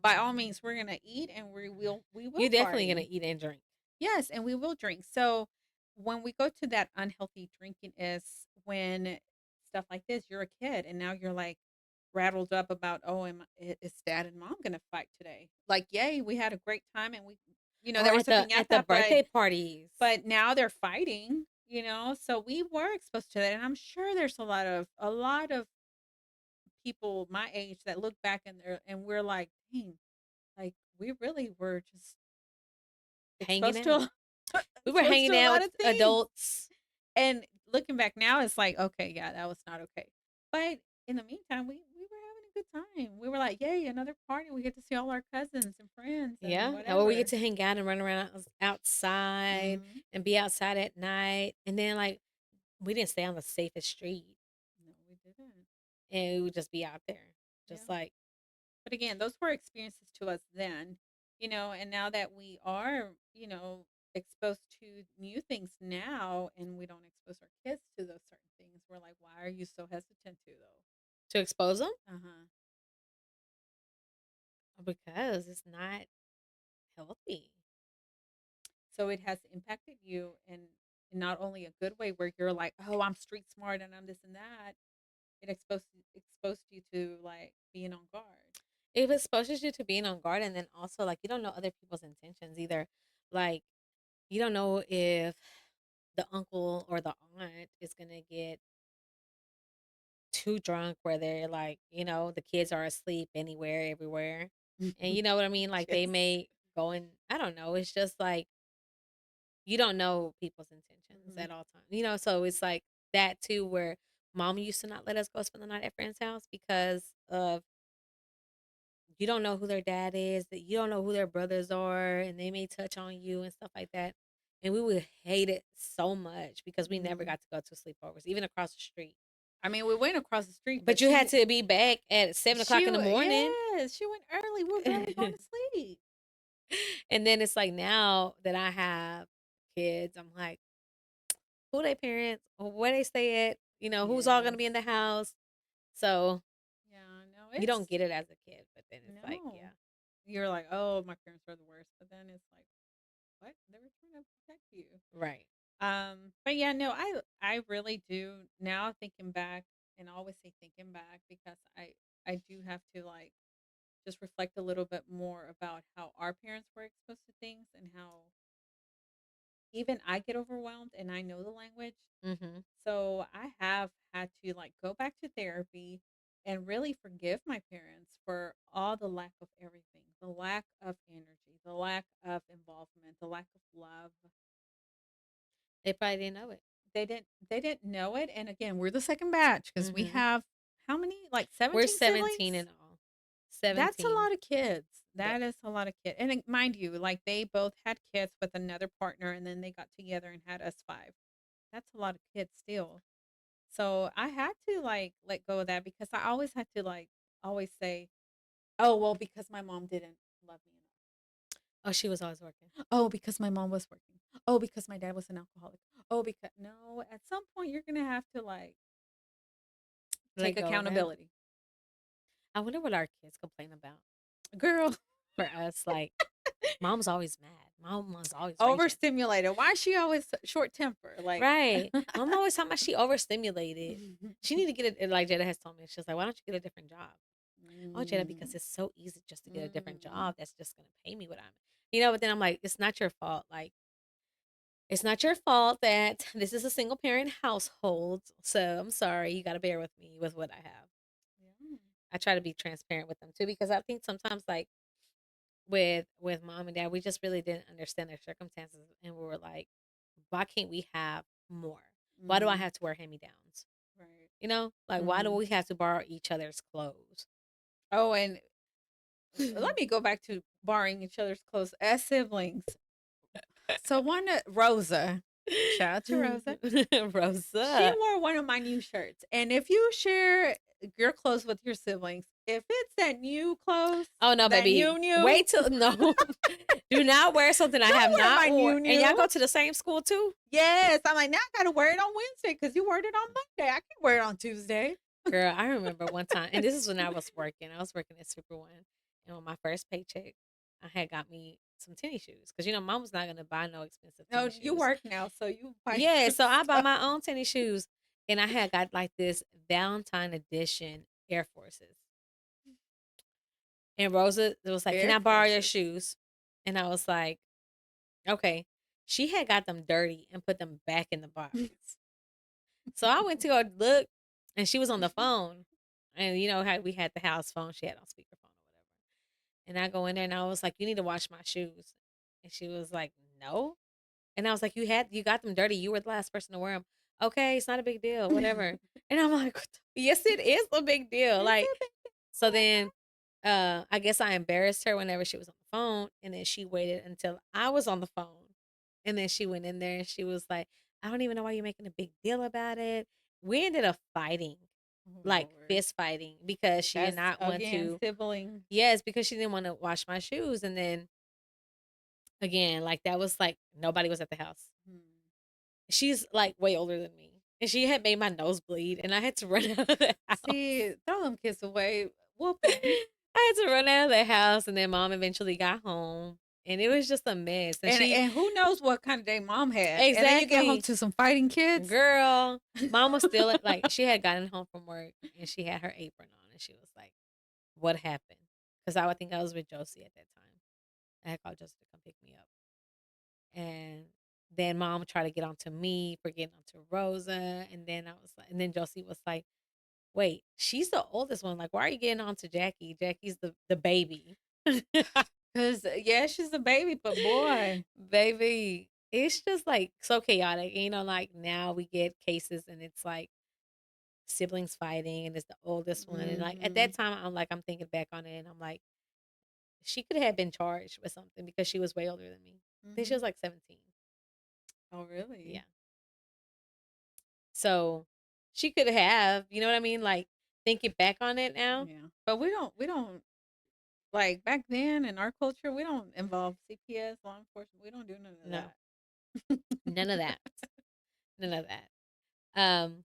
by all means we're gonna eat and we will You're definitely gonna party. eat and drink. Yes, and we will drink. So when we go to that unhealthy drinking is when stuff like this, you're a kid and now you're like rattled up about, oh, is dad and mom gonna fight today? Like, yay, we had a great time and Or there was at a the piñata, birthday parties. but now they're fighting. So we were exposed to that, and I'm sure there's a lot of people my age that look back and we're like, dang, like we really were just Hanging exposed to out. We were exposed to hanging a out lot with of things. adults. And looking back now, it's like, okay, yeah, that was not okay. But in the meantime, we were having a good time. We were like, yay, another party. We get to see all our cousins and friends and Yeah. Or we get whatever. to hang out and run around outside Hmm. and be outside at night. And then like we didn't stay on the safest street, No, we didn't. and we would just be out there. Yeah. Just like, But again, those were experiences to us then, and now that we are, exposed to new things now and we don't expose our kids to those certain things, we're like, why are you so hesitant to though? to expose them Uh-huh. because it's not healthy. So it has impacted you in not only a good way where you're like, oh, I'm street smart and I'm this and that. It exposed you to like being on guard. It exposes you to being on guard, and then also like you don't know other people's intentions either. Like you don't know if the uncle or the aunt is gonna get too drunk where they're like, the kids are asleep anywhere, everywhere. And you know what I mean? Like they Yes. may go and I don't know. It's just like you don't know people's intentions Hmm. at all times. So it's like that too where mom used to not let us go spend the night at friends' house because of you don't know who their dad is, that you don't know who their brothers are, and they may touch on you and stuff like that. And we would hate it so much because we never Hmm. got to go to sleepovers, even across the street. I mean, we went across the street, but But you had to be back at 7 o'clock in the morning. yes, she went early. We were barely going to sleep. And then it's like now that I have kids, I'm like, who they parents, or where they stay at, who's all Yes. gonna be in the house. So Yeah, No, You don't it's get it as a kid, but then it's like, no. yeah, You're like, oh, my parents are the worst, but then it's like, what? They were trying to protect you. right. But yeah, no, I really do now thinking back, and I always say thinking back because I do have to like just reflect a little bit more about how our parents were exposed to things and how even I get overwhelmed and I know the language. Mhm. So I have had to like go back to therapy and really forgive my parents for all the lack of everything, the lack of energy, the lack of involvement, the lack of love. They probably didn't know it. They didn't know it. And again, we're the second batch because we Mhm. have how many? Like We're 17 17 siblings? in all. That's a 17. lot of kids. Yep. That is a lot of kids. And mind you, like they both had kids with another partner and then they got together and had us five. That's a lot of kids still. So I had to like let go of that because I always had to like always say, oh, well, because my mom didn't love me Oh, she was always working. enough. Oh, because my mom was working. Oh, because my dad was an alcoholic. Oh, because no, at some point you're going to have to like Let take go of that. accountability. I wonder what our kids complain about Girl, for us. Like, mom's always mad. Mom was always raging. overstimulated. Why is she always short temper? Like, Right. Mom always talking about she overstimulated. She need to get it. Like Jada has told me, she's like, why don't you get a different job? Oh, Jada, because mm, it's so easy just to get a different mm, job. That's just gonna pay me what I'm. But then I'm like, it's not your fault. Like, it's not your fault that this is a single parent household. So I'm sorry. You got to bear with me with what I have. yeah. I try to be transparent with them too because I think sometimes like with mom and dad, we just really didn't understand their circumstances and we were like, why can't we have more? Why do I Mm-hmm. have to wear hand-me-downs? Right. Like why do Mm-hmm. we have to borrow each other's clothes? Oh, and let me go back to borrowing each other's clothes as siblings. So one Rosa, shout out to Rosa. She Rosa. wore one of my new shirts, and if you share your clothes with your siblings, if it's that new clothes, Oh no, that baby. new, Wait till no. Do not wear something I have don't wear not my worn. And y'all go new. to the same school too? Yes, I'm like now I gotta wear it on Wednesday because you wore it on Monday. I can wear it on Tuesday. Girl, I remember one time, and this is when I was working. I was working at Super One, and on my first paycheck, I had got me some tennis shoes because mom was not gonna buy no expensive No, tennis you shoes. work now, so you buy Yeah, your so I bought stuff. my own tennis shoes, and I had got like this Valentine edition Air Forces. And Rosa was like, "Can Air I borrow your Forces. shoes?" And I was like, "Okay." She had got them dirty and put them back in the box. So I went to go look, and she was on the phone. And you know how we had the house phone, she had on speakerphone or whatever. And I go in there and I was like, "You need to wash my shoes." And she was like, "No." And I was like, you got them dirty. You were the last person to wear them. Okay, it's not a big deal, whatever." And I'm like, "Yes, it is a big deal." It's Like, a big so then I guess I embarrassed her whenever she was on the phone, and then she waited until I was on the phone. And then she went in there and she was like, "I don't even know why you're making a big deal about it." We ended up fighting, oh like Lord. fist fighting, because she did That's not want again to. sibling. Yes, because she didn't want to wash my shoes. And then again, like that was like nobody was at the house. Hmm. She's like way older than me. And she had made my nose bleed and I had to run out of the house. See, throw them kids away. Whoop them. I had to run out of the house and then mom eventually got home and it was just a mess. And she And who knows what kind of day mom had. And then you get home exactly, to some fighting kids. girl, mom was still like she had gotten home from work and she had her apron on and she was like, "What happened?" Because I would think I was with Josie at that time. I had called Josie to come pick me up. And then mom tried to get onto me for getting onto Rosa. And then I was like, and then Josie was like, "Wait, she's the oldest one. Like, why are you getting on to Jackie? Jackie's the baby." Because, yeah, she's a baby, but boy. Baby, it's just like so chaotic. Like now we get cases and it's like siblings fighting and it's the oldest one. And like at Hmm. that time, I'm thinking back on it and I'm like, she could have been charged with something because she was way older than me. I think she Hmm. was like 17. Oh, Yeah. really? So she could have, you know what I mean? Like thinking back on it now. Yeah. But we don't, like back then in our culture, we don't involve CPS, law enforcement. We don't do none of No, that. none of that. None of that. Um,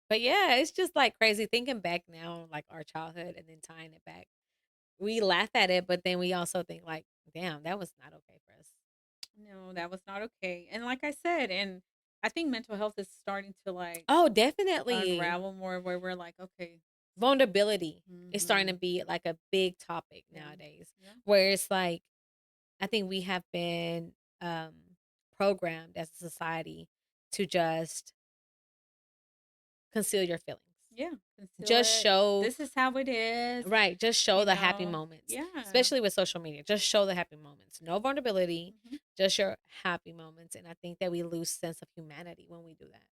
But yeah, it's just like crazy thinking back now, like our childhood, and then tying it back. We laugh at it, but then we also think like, damn, that was not okay for us. No, that was not okay. And like I said, and I think mental health is starting to like Oh, definitely. unravel more where we're like, okay, Vulnerability is starting to mm-hmm. be like a big topic Yeah, nowadays, yeah. where it's like, I think we have been um, programmed as a society to just conceal your feelings. Yeah, conceal Just it. show, This is how it is, right, just show you the happy know. moments, Yeah. especially with social media. Just show the happy moments. No vulnerability, Mhm. just your happy moments. And I think that we lose sense of humanity when we do that.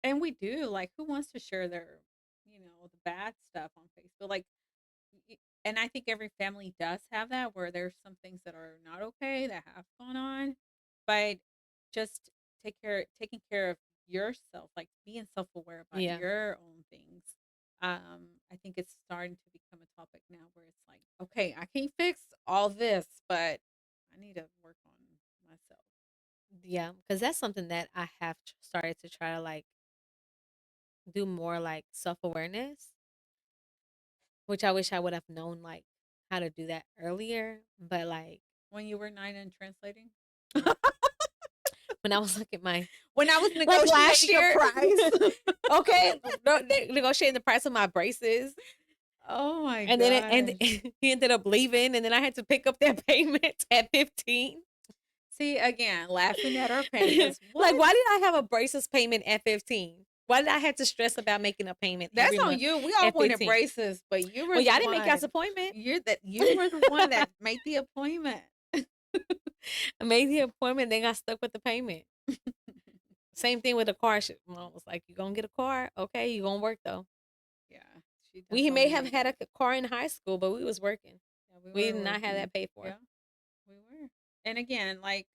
And we do like who wants to share their, the bad stuff on Facebook? Like and I think every family does have that where there's some things that are not okay that have gone on, but just taking care of yourself, like being self-aware about Yeah. your own things. I think it's starting to become a topic now where it's like, okay, I can't fix all this, but I need to work on myself. Yeah. Because that's something that I have started to try to like do more like self awareness, which I wish I would have known like how to do that earlier. But like, When you were 9 and translating, when I was looking at my, when I was like last negotiating a year, price. okay, no, negotiating the price of my braces. Oh my And then and gosh. he ended up leaving, and then I had to pick up that payment at 15. See, again, laughing at our pain because Like, what? why did I have a braces payment at 15? Why did I have to stress about making a payment That's every on month you. We all at wanted 15? braces, but you were Well, the y'all didn't make y'all's one. appointment. You were the one that made the appointment. I made the appointment, then got stuck with the payment. Same thing with the car. Mom was like, "You gonna get a car? Okay, you gonna work though." Yeah, she We may definitely have made had a it. car in high school, but we was working. Yeah, we We were did not have working. that paid for. Yeah, we were. And again, like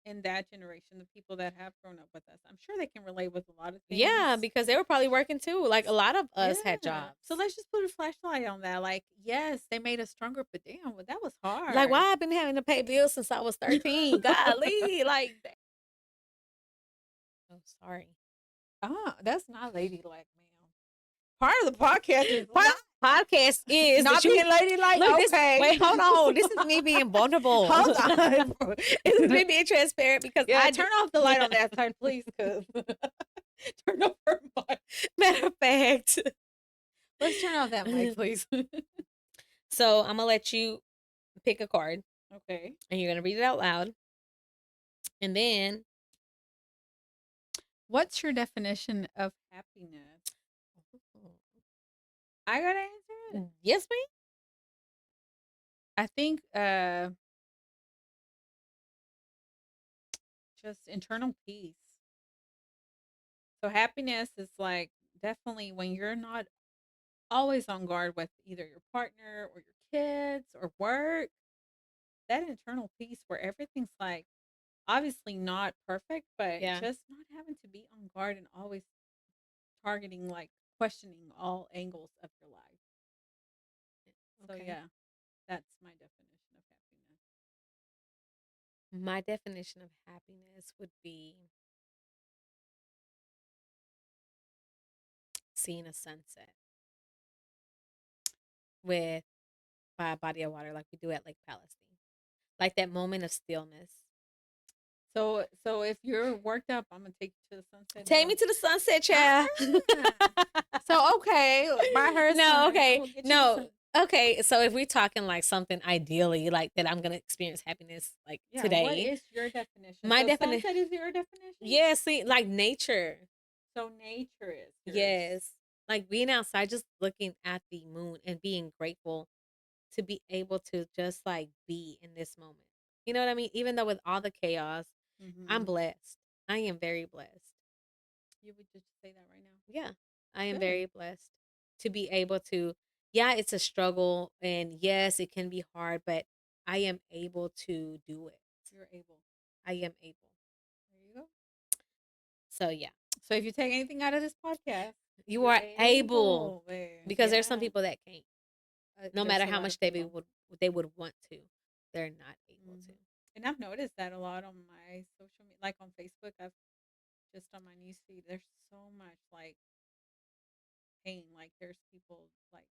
in that generation, the people that have grown up with us, I'm sure they can relate with a lot of Yeah, things. because they were probably working too. Like a lot of us had Yeah. So jobs. let's just put a flashlight on that. Like, yes, they made us stronger, but damn, well, that was Like, hard. why I've been having to pay bills since I was 13? Golly, like, oh, sorry. That's not ladylike, ma'am. Part of the podcast is Part of the podcast is that not you being ladylike. look this. Okay. Wait, hold on. This is me being vulnerable. Hold on. This is me being transparent because Yeah, I turn did. off the light on that side, please, because turn off her mic. Matter of fact. Let's turn off that mic, please. So I'm gonna let you pick a card, Okay. and you're gonna read it out loud, and then What's your definition of happiness? I gotta answer it. yes, ma'am. I think just internal peace. So happiness is like definitely when you're not always on guard with either your partner or your kids or work, that internal peace where everything's like obviously not perfect, but Yeah. just not having to be on guard and always targeting, like questioning all angles of your life. So, Okay. yeah, that's my definition of happiness. My definition of happiness would be seeing a sunset with by a body of water like we do at Lake Palestine. Like that moment of stillness. So if you're worked up, I'm gonna take you to the sunset Take now. me to the sunset, child. Ah. So okay, buy her a No, sign. I'm okay. gonna get you the No. sun. Okay, so if we're talking like something ideally like that I'm gonna experience happiness like Yeah, what today. is your definition? My So definition, sunset is your definition? yeah, see, like nature. So nature is yours. Yes. Like being outside, just looking at the moon and being grateful to be able to just like be in this moment. You know what I mean? Even though with all the chaos, I'm Hmm. blessed. I am very blessed. You would just say that right now. Yeah, I am Good. very blessed to be able to, yeah, it's a struggle. And yes, it can be hard, but I am able to do it. You're able. I am able. There you go. So, yeah, So if you take anything out of this podcast, you you're are able able. There. because there's some Yeah. people that can't. No There's matter a how lot much of they people. they would want to, they're not able to. Hmm. And I've noticed that a lot on my social media, like on Facebook. I've just on my newsfeed. There's so much like pain. Like there's people like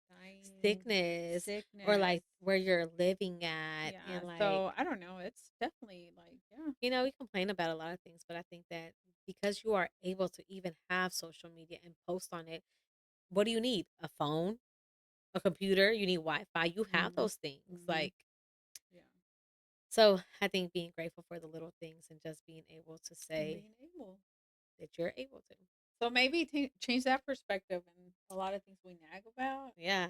dying, Sickness, or sickness. like where you're living at, Yeah. and like, So I don't know. It's definitely like yeah. we complain about a lot of things, but I think that because you are able to even have social media and post on it, what do you need? A phone, a computer, you need Wi-Fi. You have Mm-hmm. those things. Mm-hmm. Like, Yeah. so I think being grateful for the little things and just being able to And say being able. that you're able to. So maybe change that perspective and a lot of things we nag about. Yeah.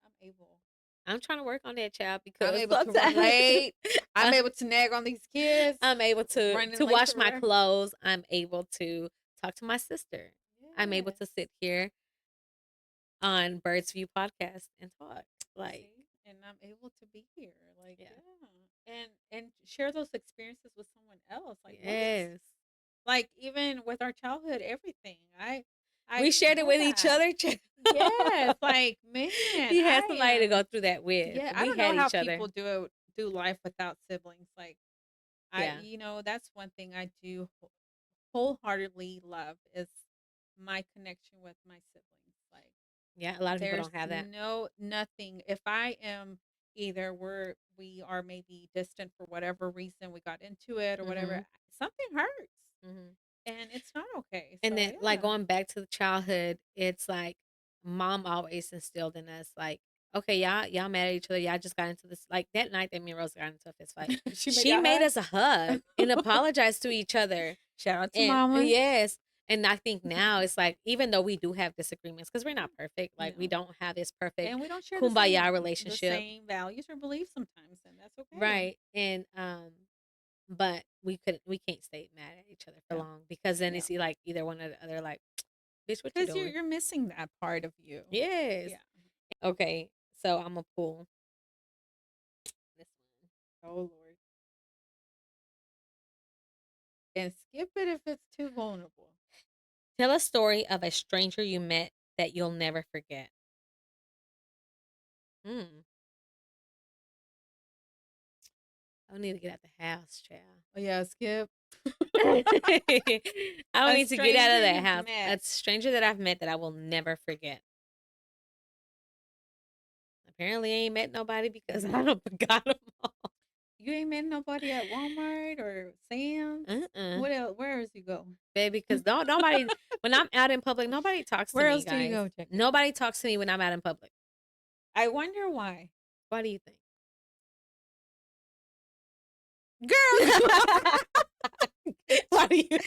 I'm able. I'm trying to work on that, child, I'm because able to run sometimes late. I'm I- able to nag on these kids I'm able running to late wash to my work. clothes. I'm able to talk to my sister. I'm able Yes. to sit here on Birds View podcast and talk. Like, See, and I'm able to be here. Like, yeah. yeah, and share those experiences with someone else. Like, what? Yes. Like, even with our childhood, everything. We I shared it love with each that. other. Yes, like man, You had I somebody to am. go through that with. Yeah, I We don't know had how each other. people do life without siblings. Like, Yeah. that's one thing I do wholeheartedly love is my connection with my siblings. Like Yeah. A lot of people there's don't have that. nothing. If I am either we are maybe distant for whatever reason we got into it or whatever, Hmm. something hurts Hmm. and it's not okay. And So then, like, yeah. going back to the childhood, it's like mom always instilled in us, like, okay, y'all mad at each other. Y'all just got into this. Like that night that me and Rose got into a fist fight, She made she y'all made hug. us a hug and apologized to each other. Shout out to And mama. yes, and I think now it's like, even though we do have disagreements, because we're not perfect, like we No. don't have this perfect And we don't share kumbaya the relationship, same values or beliefs sometimes, and that's okay. right? And but we can't stay mad at each other for Yeah. long, because then Yeah. it's like either one or the other, like, bitch, what you Because doing? you're missing that part of you. Yes. Yeah. Okay, so I'm gonna pull this one. Oh Lord. And skip it if it's too vulnerable. Tell a story of a stranger you met that you'll never forget. Hmm. I need to get out the house, child. Oh yeah, skip. I don't A need to get out of stranger that you've house. met. A stranger that I've met that I will never forget. Apparently, I ain't met nobody because I don't forgot them all. You ain't met nobody at Walmart or Sam's. Uh-uh. What else? Where else you go? Baby, because don't nobody, when I'm out in public, nobody talks to Where me, else do you guys. go, Jackie? Nobody talks to me when I'm out in public. I wonder why. Why do you think? Girl, Why do you?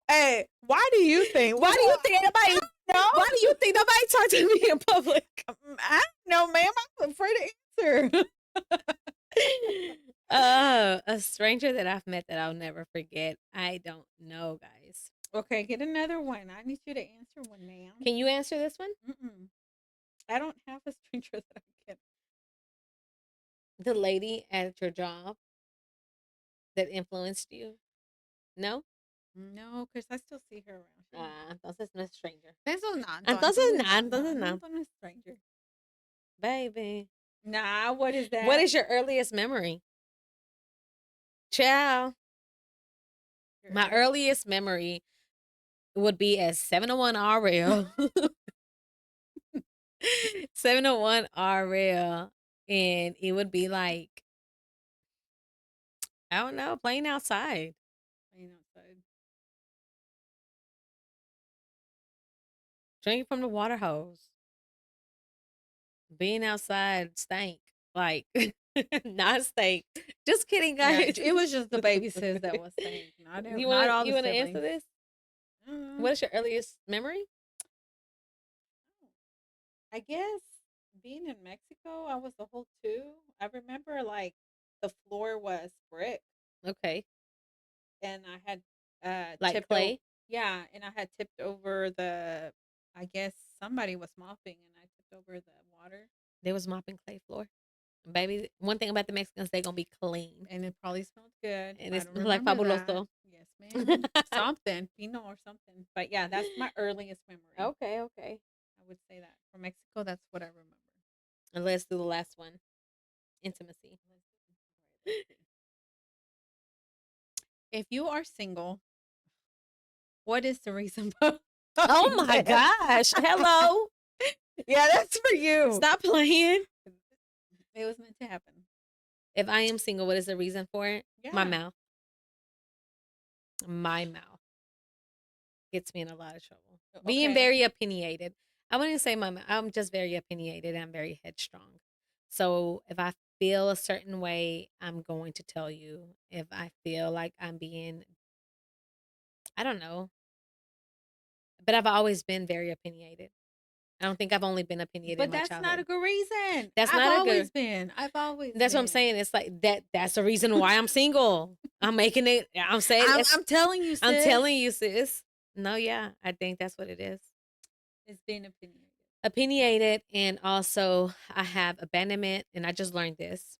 hey, why do you think? Why do you think nobody? No, Why do you think nobody talks to me in public? I don't know, ma'am. I'm afraid to answer. A stranger that I've met that I'll never forget. I don't know, guys. Okay, get another one. I need you to answer one, ma'am. Can you answer this one? Mm-mm. I don't have a stranger that I can. The lady at your job that influenced you? No? No, because I still see her around. She's Ah, entonces no es stranger. Eso no, Entonces entonces no, no, no, entonces no, no. no, no stranger. Baby. Nah, what is What that? is your earliest memory? Ciao. Your My early. earliest memory would be as 701 RL. 701 RL. And it would be like, I don't know, playing outside, Playing outside. drinking from the water hose, being outside stank. Like, not stank. Just kidding, Yeah, guys. it was just the baby sis that was saying, you not wanna all you the wanna answer siblings. this? Mm, What is your earliest memory? I guess being in Mexico, I was a whole two. I remember like the floor was brick, Okay. and I had Like tipped over. clay? Yeah, and I had tipped over the. I guess somebody was mopping, and I tipped over the water, There was mopping clay floor. Baby, one thing about the Mexicans, they gonna be clean. and it probably smelled good. And I it's don't like remember that. fabuloso. Yes, ma'am. Something, Pinot or something. But yeah, that's my earliest memory. Okay, okay. I would say that from Mexico. That's what I remember. And let's do the last one. Intimacy. Let's see. If you are single, what is the reason? Oh I'm my dead. gosh. Hello. Yeah, that's for you. Stop playing. It was meant to happen. If I am single, what is the reason for it? My Yeah. mouth. My mouth gets me in a lot of trouble. Being Okay. very opinionated. I wouldn't say my mouth. I'm just very opinionated. I'm very headstrong. So if I feel a certain way, I'm going to tell you. If I feel like I'm being, I don't know, but I've always been very opinionated. I don't think I've only been opinionated in But my that's not a childhood. good reason. That's I've not a good. always been. I've always That's what I'm been. saying. It's like that's the reason why I'm single. I'm making it. I'm saying I'm, it's. I'm telling you, I'm sis. telling you, sis. No, yeah, I think that's what it is. It's being opinionated. Opinionated, and also I have abandonment, and I just learned this.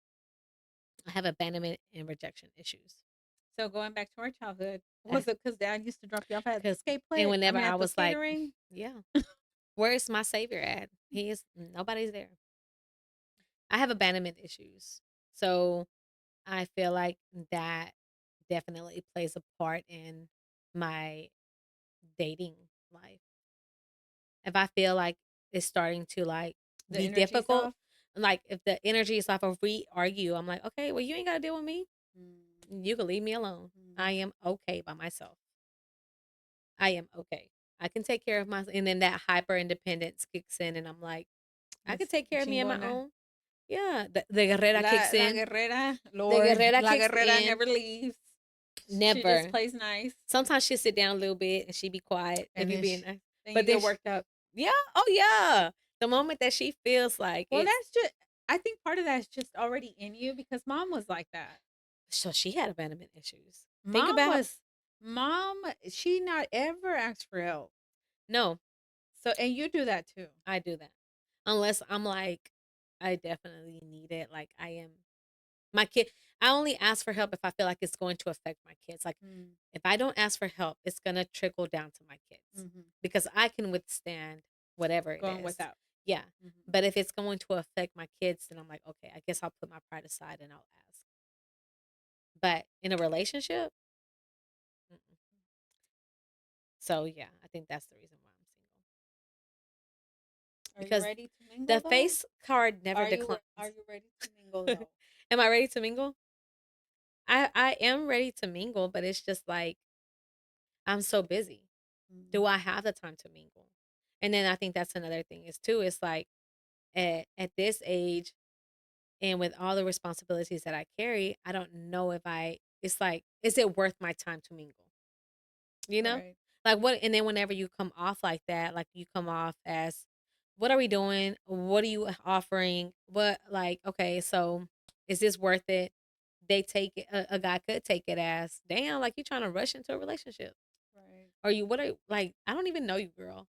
I have abandonment and rejection issues. So going back to our childhood, I, was it because Dad used to drop you off at the Cause skate and play? I whenever mean, I at the was skating like, ring. yeah, where's my savior at? He is nobody's there. I have abandonment issues, so I feel like that definitely plays a part in my dating life. If I feel like it's starting to like The be energy's difficult, off. like if the energy is off, if we argue, I'm like, okay, well, you ain't got to deal with me. Mm, You can leave me alone. I mm. am okay by myself. I am okay. I can take care of myself. And then that hyper independence kicks in, and I'm like, I can Miss take care of me on my Chingona. own. Yeah. The guerrera kicks La in. guerrera, The Lord, guerrera la kicks guerrera in. never leaves. She just Never. plays nice, Sometimes she'll sit down a little bit and she be quiet if and you then being nice. then you But then, get worked up. yeah, oh yeah. The moment that she feels like Well, it's, that's just. I think part of that is just already in you because Mom was like that. so she had abandonment issues. Think Mom about, was Mom. She not ever asked for help. no, So and you do that too. I do that. Unless I'm like, I definitely need it. Like I am my kid. I only ask for help if I feel like it's going to affect my kids. Like Mm, if I don't ask for help, it's gonna trickle down to my kids mm-hmm. because I can withstand whatever it Going is. without. Yeah. Mm-hmm. But if it's going to affect my kids, then I'm like, okay, I guess I'll put my pride aside and I'll ask. But in a relationship, mm-mm. So yeah, I think that's the reason why I'm single Are you because ready to mingle the though? face card never declines. Are you ready to mingle though? Am I ready to mingle? I am ready to mingle, but it's just like I'm so busy. Mm, Do I have the time to mingle? And then I think that's another thing is too. It's like at this age and with all the responsibilities that I carry, I don't know if I. It's like, is it worth my time to mingle? You know, right. like what? And then whenever you come off like that, like you come off as, what are we doing? What are you offering? What like? Okay, so is this worth it? They take it. A guy could take it as, damn, like you trying to rush into a relationship. Right. Or you what are like, I don't even know you, girl.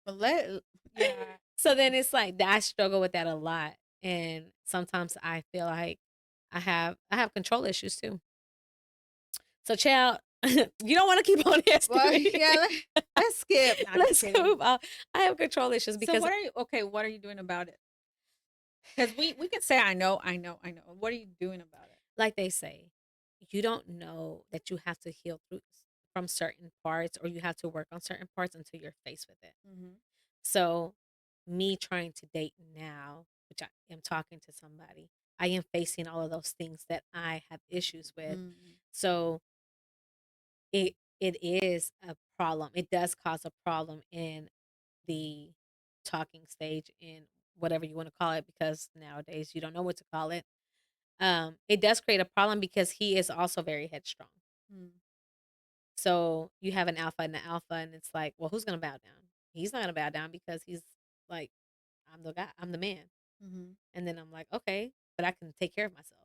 But yeah. So then it's like I struggle with that a lot. And sometimes I feel like I have control issues too. So child, you don't want to keep on asking Well, me. yeah. Let's skip. Not just Let's kidding. move on. I have control issues So because what are you? Okay, what are you doing about it? Because we can say I know, I know, I know. What are you doing about it? like they say, you don't know that you have to heal through from certain parts or you have to work on certain parts until you're faced with it. Mm-hmm. So, me trying to date now, which I am talking to somebody, I am facing all of those things that I have issues with. Mm-hmm. So, it is a problem. It does cause a problem in the talking stage in whatever you want to call it because nowadays you don't know what to call it. It does create a problem because he is also very headstrong. Mm-hmm. So you have an alpha, and it's like, well, who's gonna bow down? He's not gonna bow down because he's like, I'm the guy, I'm the man. Mm-hmm. And then I'm like, okay, but I can take care of myself.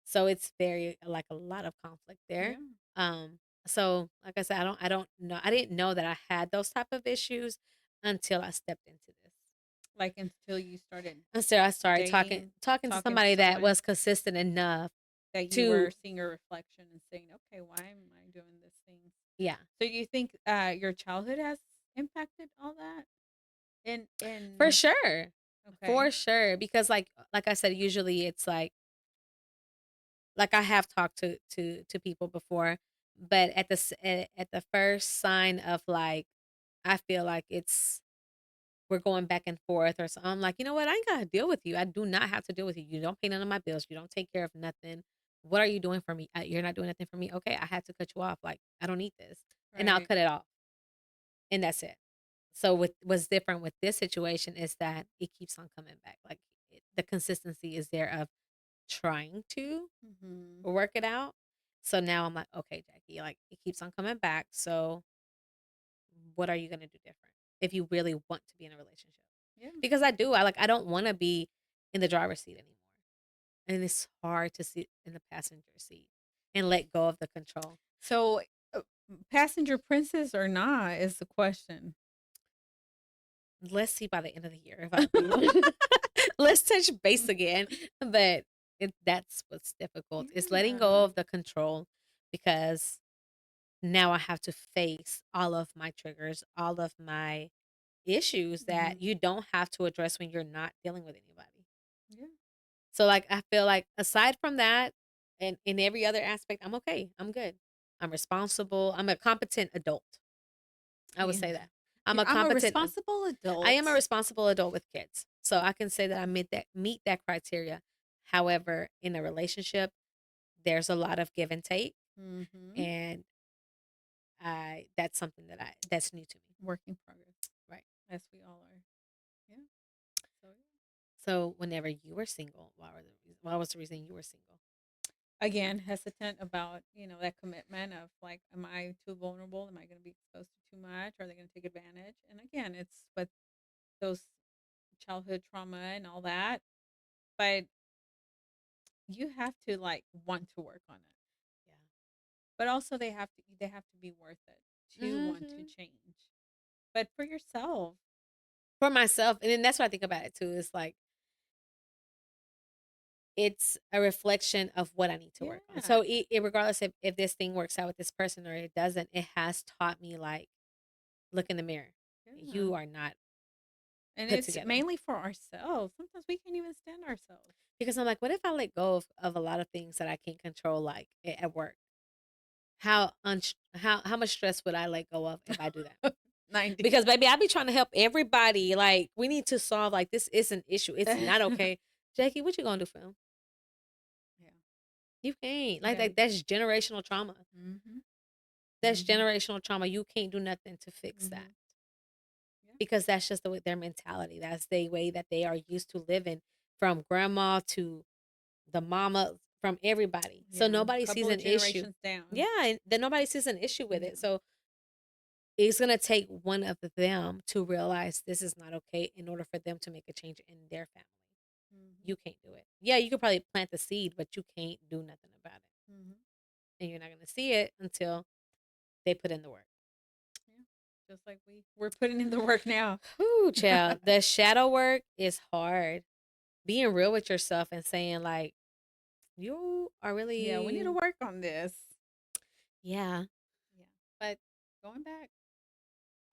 So it's very like a lot of conflict there. Yeah. Um, so like I said, I don't know. I didn't know that I had those type of issues until I stepped into this. Like until you started Until I started talking dating, talking to talking to somebody that someone was consistent enough that you were to, seeing your reflection and saying, "Okay, why am I doing this thing?" yeah, So you think your childhood has impacted all that? for In sure. For okay. sure. Because like I said, usually it's like I have talked to people before. But at the first sign of like, I feel like we're going back and forth or something. I'm like, you know what? I ain't gotta deal with you. I do not have to deal with you. You don't pay none of my bills. You don't take care of nothing. What are you doing for me? You're not doing nothing for me. Okay, I had to cut you off. Like, I don't need this, and I'll Right. cut it off, and that's it. So with what's different with this situation is that it keeps on coming back. Like the consistency is there of trying to Mm-hmm. work it out. So now I'm like, okay, Jackie, like it keeps on coming back. So what are you gonna do different if you really want to be in a relationship? Yeah. Because I do. I don't want to be in the driver's seat anymore, and it's hard to sit in the passenger seat and let go of the control. So, passenger princess or not is the question. Let's see by the end of the year if I do. Let's touch base again. But that's what's difficult is letting go Yeah. of the control because now I have to face all of my triggers, all of my issues Mm-hmm. that you don't have to address when you're not dealing with anybody. Yeah. So like I feel like aside from that and in every other aspect, I'm okay. I'm good. I'm responsible. I'm a competent adult. I would Yeah. say that. I'm a I'm a competent responsible I am a adult. responsible adult with kids. So I can say that I meet that criteria. However, in a relationship, there's a lot of give and take, Mm-hmm. and I that's something that's new to me. Work in progress, Right. as we all are. Yeah. So So whenever you were single, what was the reason you were single? again, hesitant about that commitment of like, am I too vulnerable? Am I going to be exposed to too much? Are they going to take advantage? And again, it's but those childhood trauma and all that. But you have to like want to work on it. But also they have to be worth it Yeah. to want to change. But for yourself, For myself, and then that's what I think about it too. It's like it's a reflection of what I need to work on. yeah, So regardless if this thing works out with this person or it doesn't, it has taught me like look in the mirror. yeah. You are not And put it's together. mainly for ourselves. Sometimes we can't even stand ourselves. Because I'm like, what if I let go of a lot of things that I can't control, like at work? How much stress would I let go of if I do that? 90. Because baby, I be trying to help everybody. Like we need to solve. Like this is an issue. It's not Yeah. okay. Jackie, what you gonna do for him? You can't. You Like gotta. that's generational trauma. Mhm. That's Mhm. generational trauma. You can't do nothing to fix that Mhm. Yeah. because that's just the way their mentality. That's the way that they are used to living from grandma to the mama, from everybody. So Yeah. nobody sees Couple of an issue. generations down. Yeah, and then nobody sees an issue with Yeah. it. So it's gonna take one of them to realize this is not okay in order for them to make a change in their family. Mhm. You can't do it. Yeah, you could probably plant the seed, but you can't do nothing about it. Mhm. And you're not gonna see it until they put in the work. Yeah. Just like we're putting in the work now. Whew, child. The shadow work is hard. Being real with yourself and saying like, you are Yeah, we need to really, work on this. yeah. Yeah. But going back,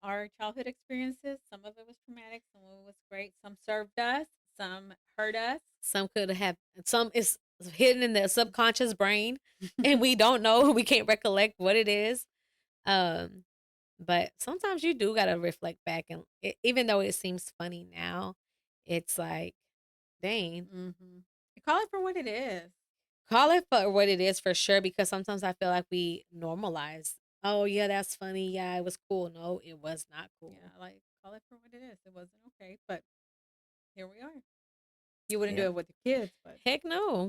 our childhood experiences, some of it was traumatic, some of it was great. Some served us, some hurt us. Some could have some is hidden in the subconscious brain, and we don't know. We can't recollect what it is. Um, but sometimes you do gotta reflect back, and even though it seems funny now, it's like, dang, Mhm. Call it for what it is. call it for what it is for sure. Because sometimes I feel like we normalize. Oh yeah, that's funny. Yeah, it was cool. No, it was not cool. Yeah, like call it for what it is. It wasn't okay, but here we are. You wouldn't do Yeah, it with the kids, but heck no.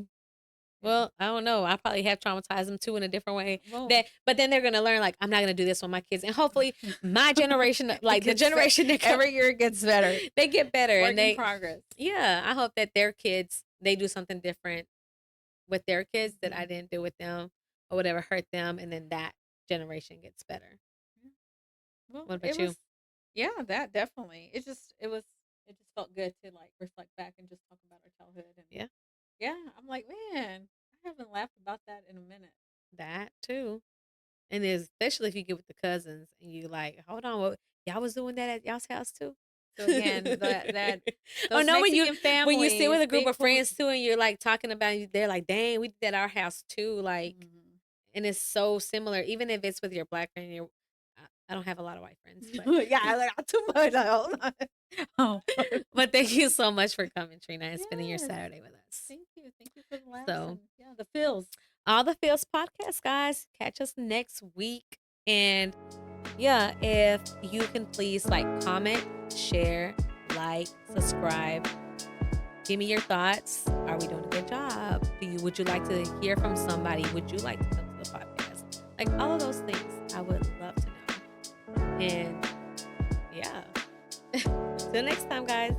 yeah. Well, I don't know. I probably have traumatized them too in a different way. Well, But then they're gonna learn like I'm not gonna do this with my kids, and hopefully my generation, it like the gets better. generation that come, Every year it gets better. they get better, and Work in progress. yeah, I hope that their kids they do something different with their kids that I Mhm. didn't do with them or whatever hurt them, and then that generation gets better. Yeah. Well, What it about you? was yeah, that definitely. It just felt good to like reflect back and just talk about our childhood and Yeah, yeah, I'm like, man, I haven't laughed about that in a minute. that too. And then especially if you get with the cousins and you like, hold on, what y'all was doing that at y'all's house too? So again, that Oh those no, Mexican when you sit with families, a group big of friends too, and you're like talking about, they're like, dang, we did at our house too. Like, Mhm. and it's so similar, even if it's with your black friend. I don't have a lot of white friends, but Yeah, like not too much. Like, hold on. Oh, but thank you so much for coming, Trina, and spending your yes. Saturday with us. Thank you. Thank you for the laughs So, and yeah, the feels. all the Feels podcast, guys. Catch us next week. And yeah, if you can please like, comment, share, like, subscribe. Give me your thoughts. Are we doing a good job? Would you like to hear from somebody? Would you like to come to the podcast? Like all of those things, I would love to know. And yeah. Till next time, guys.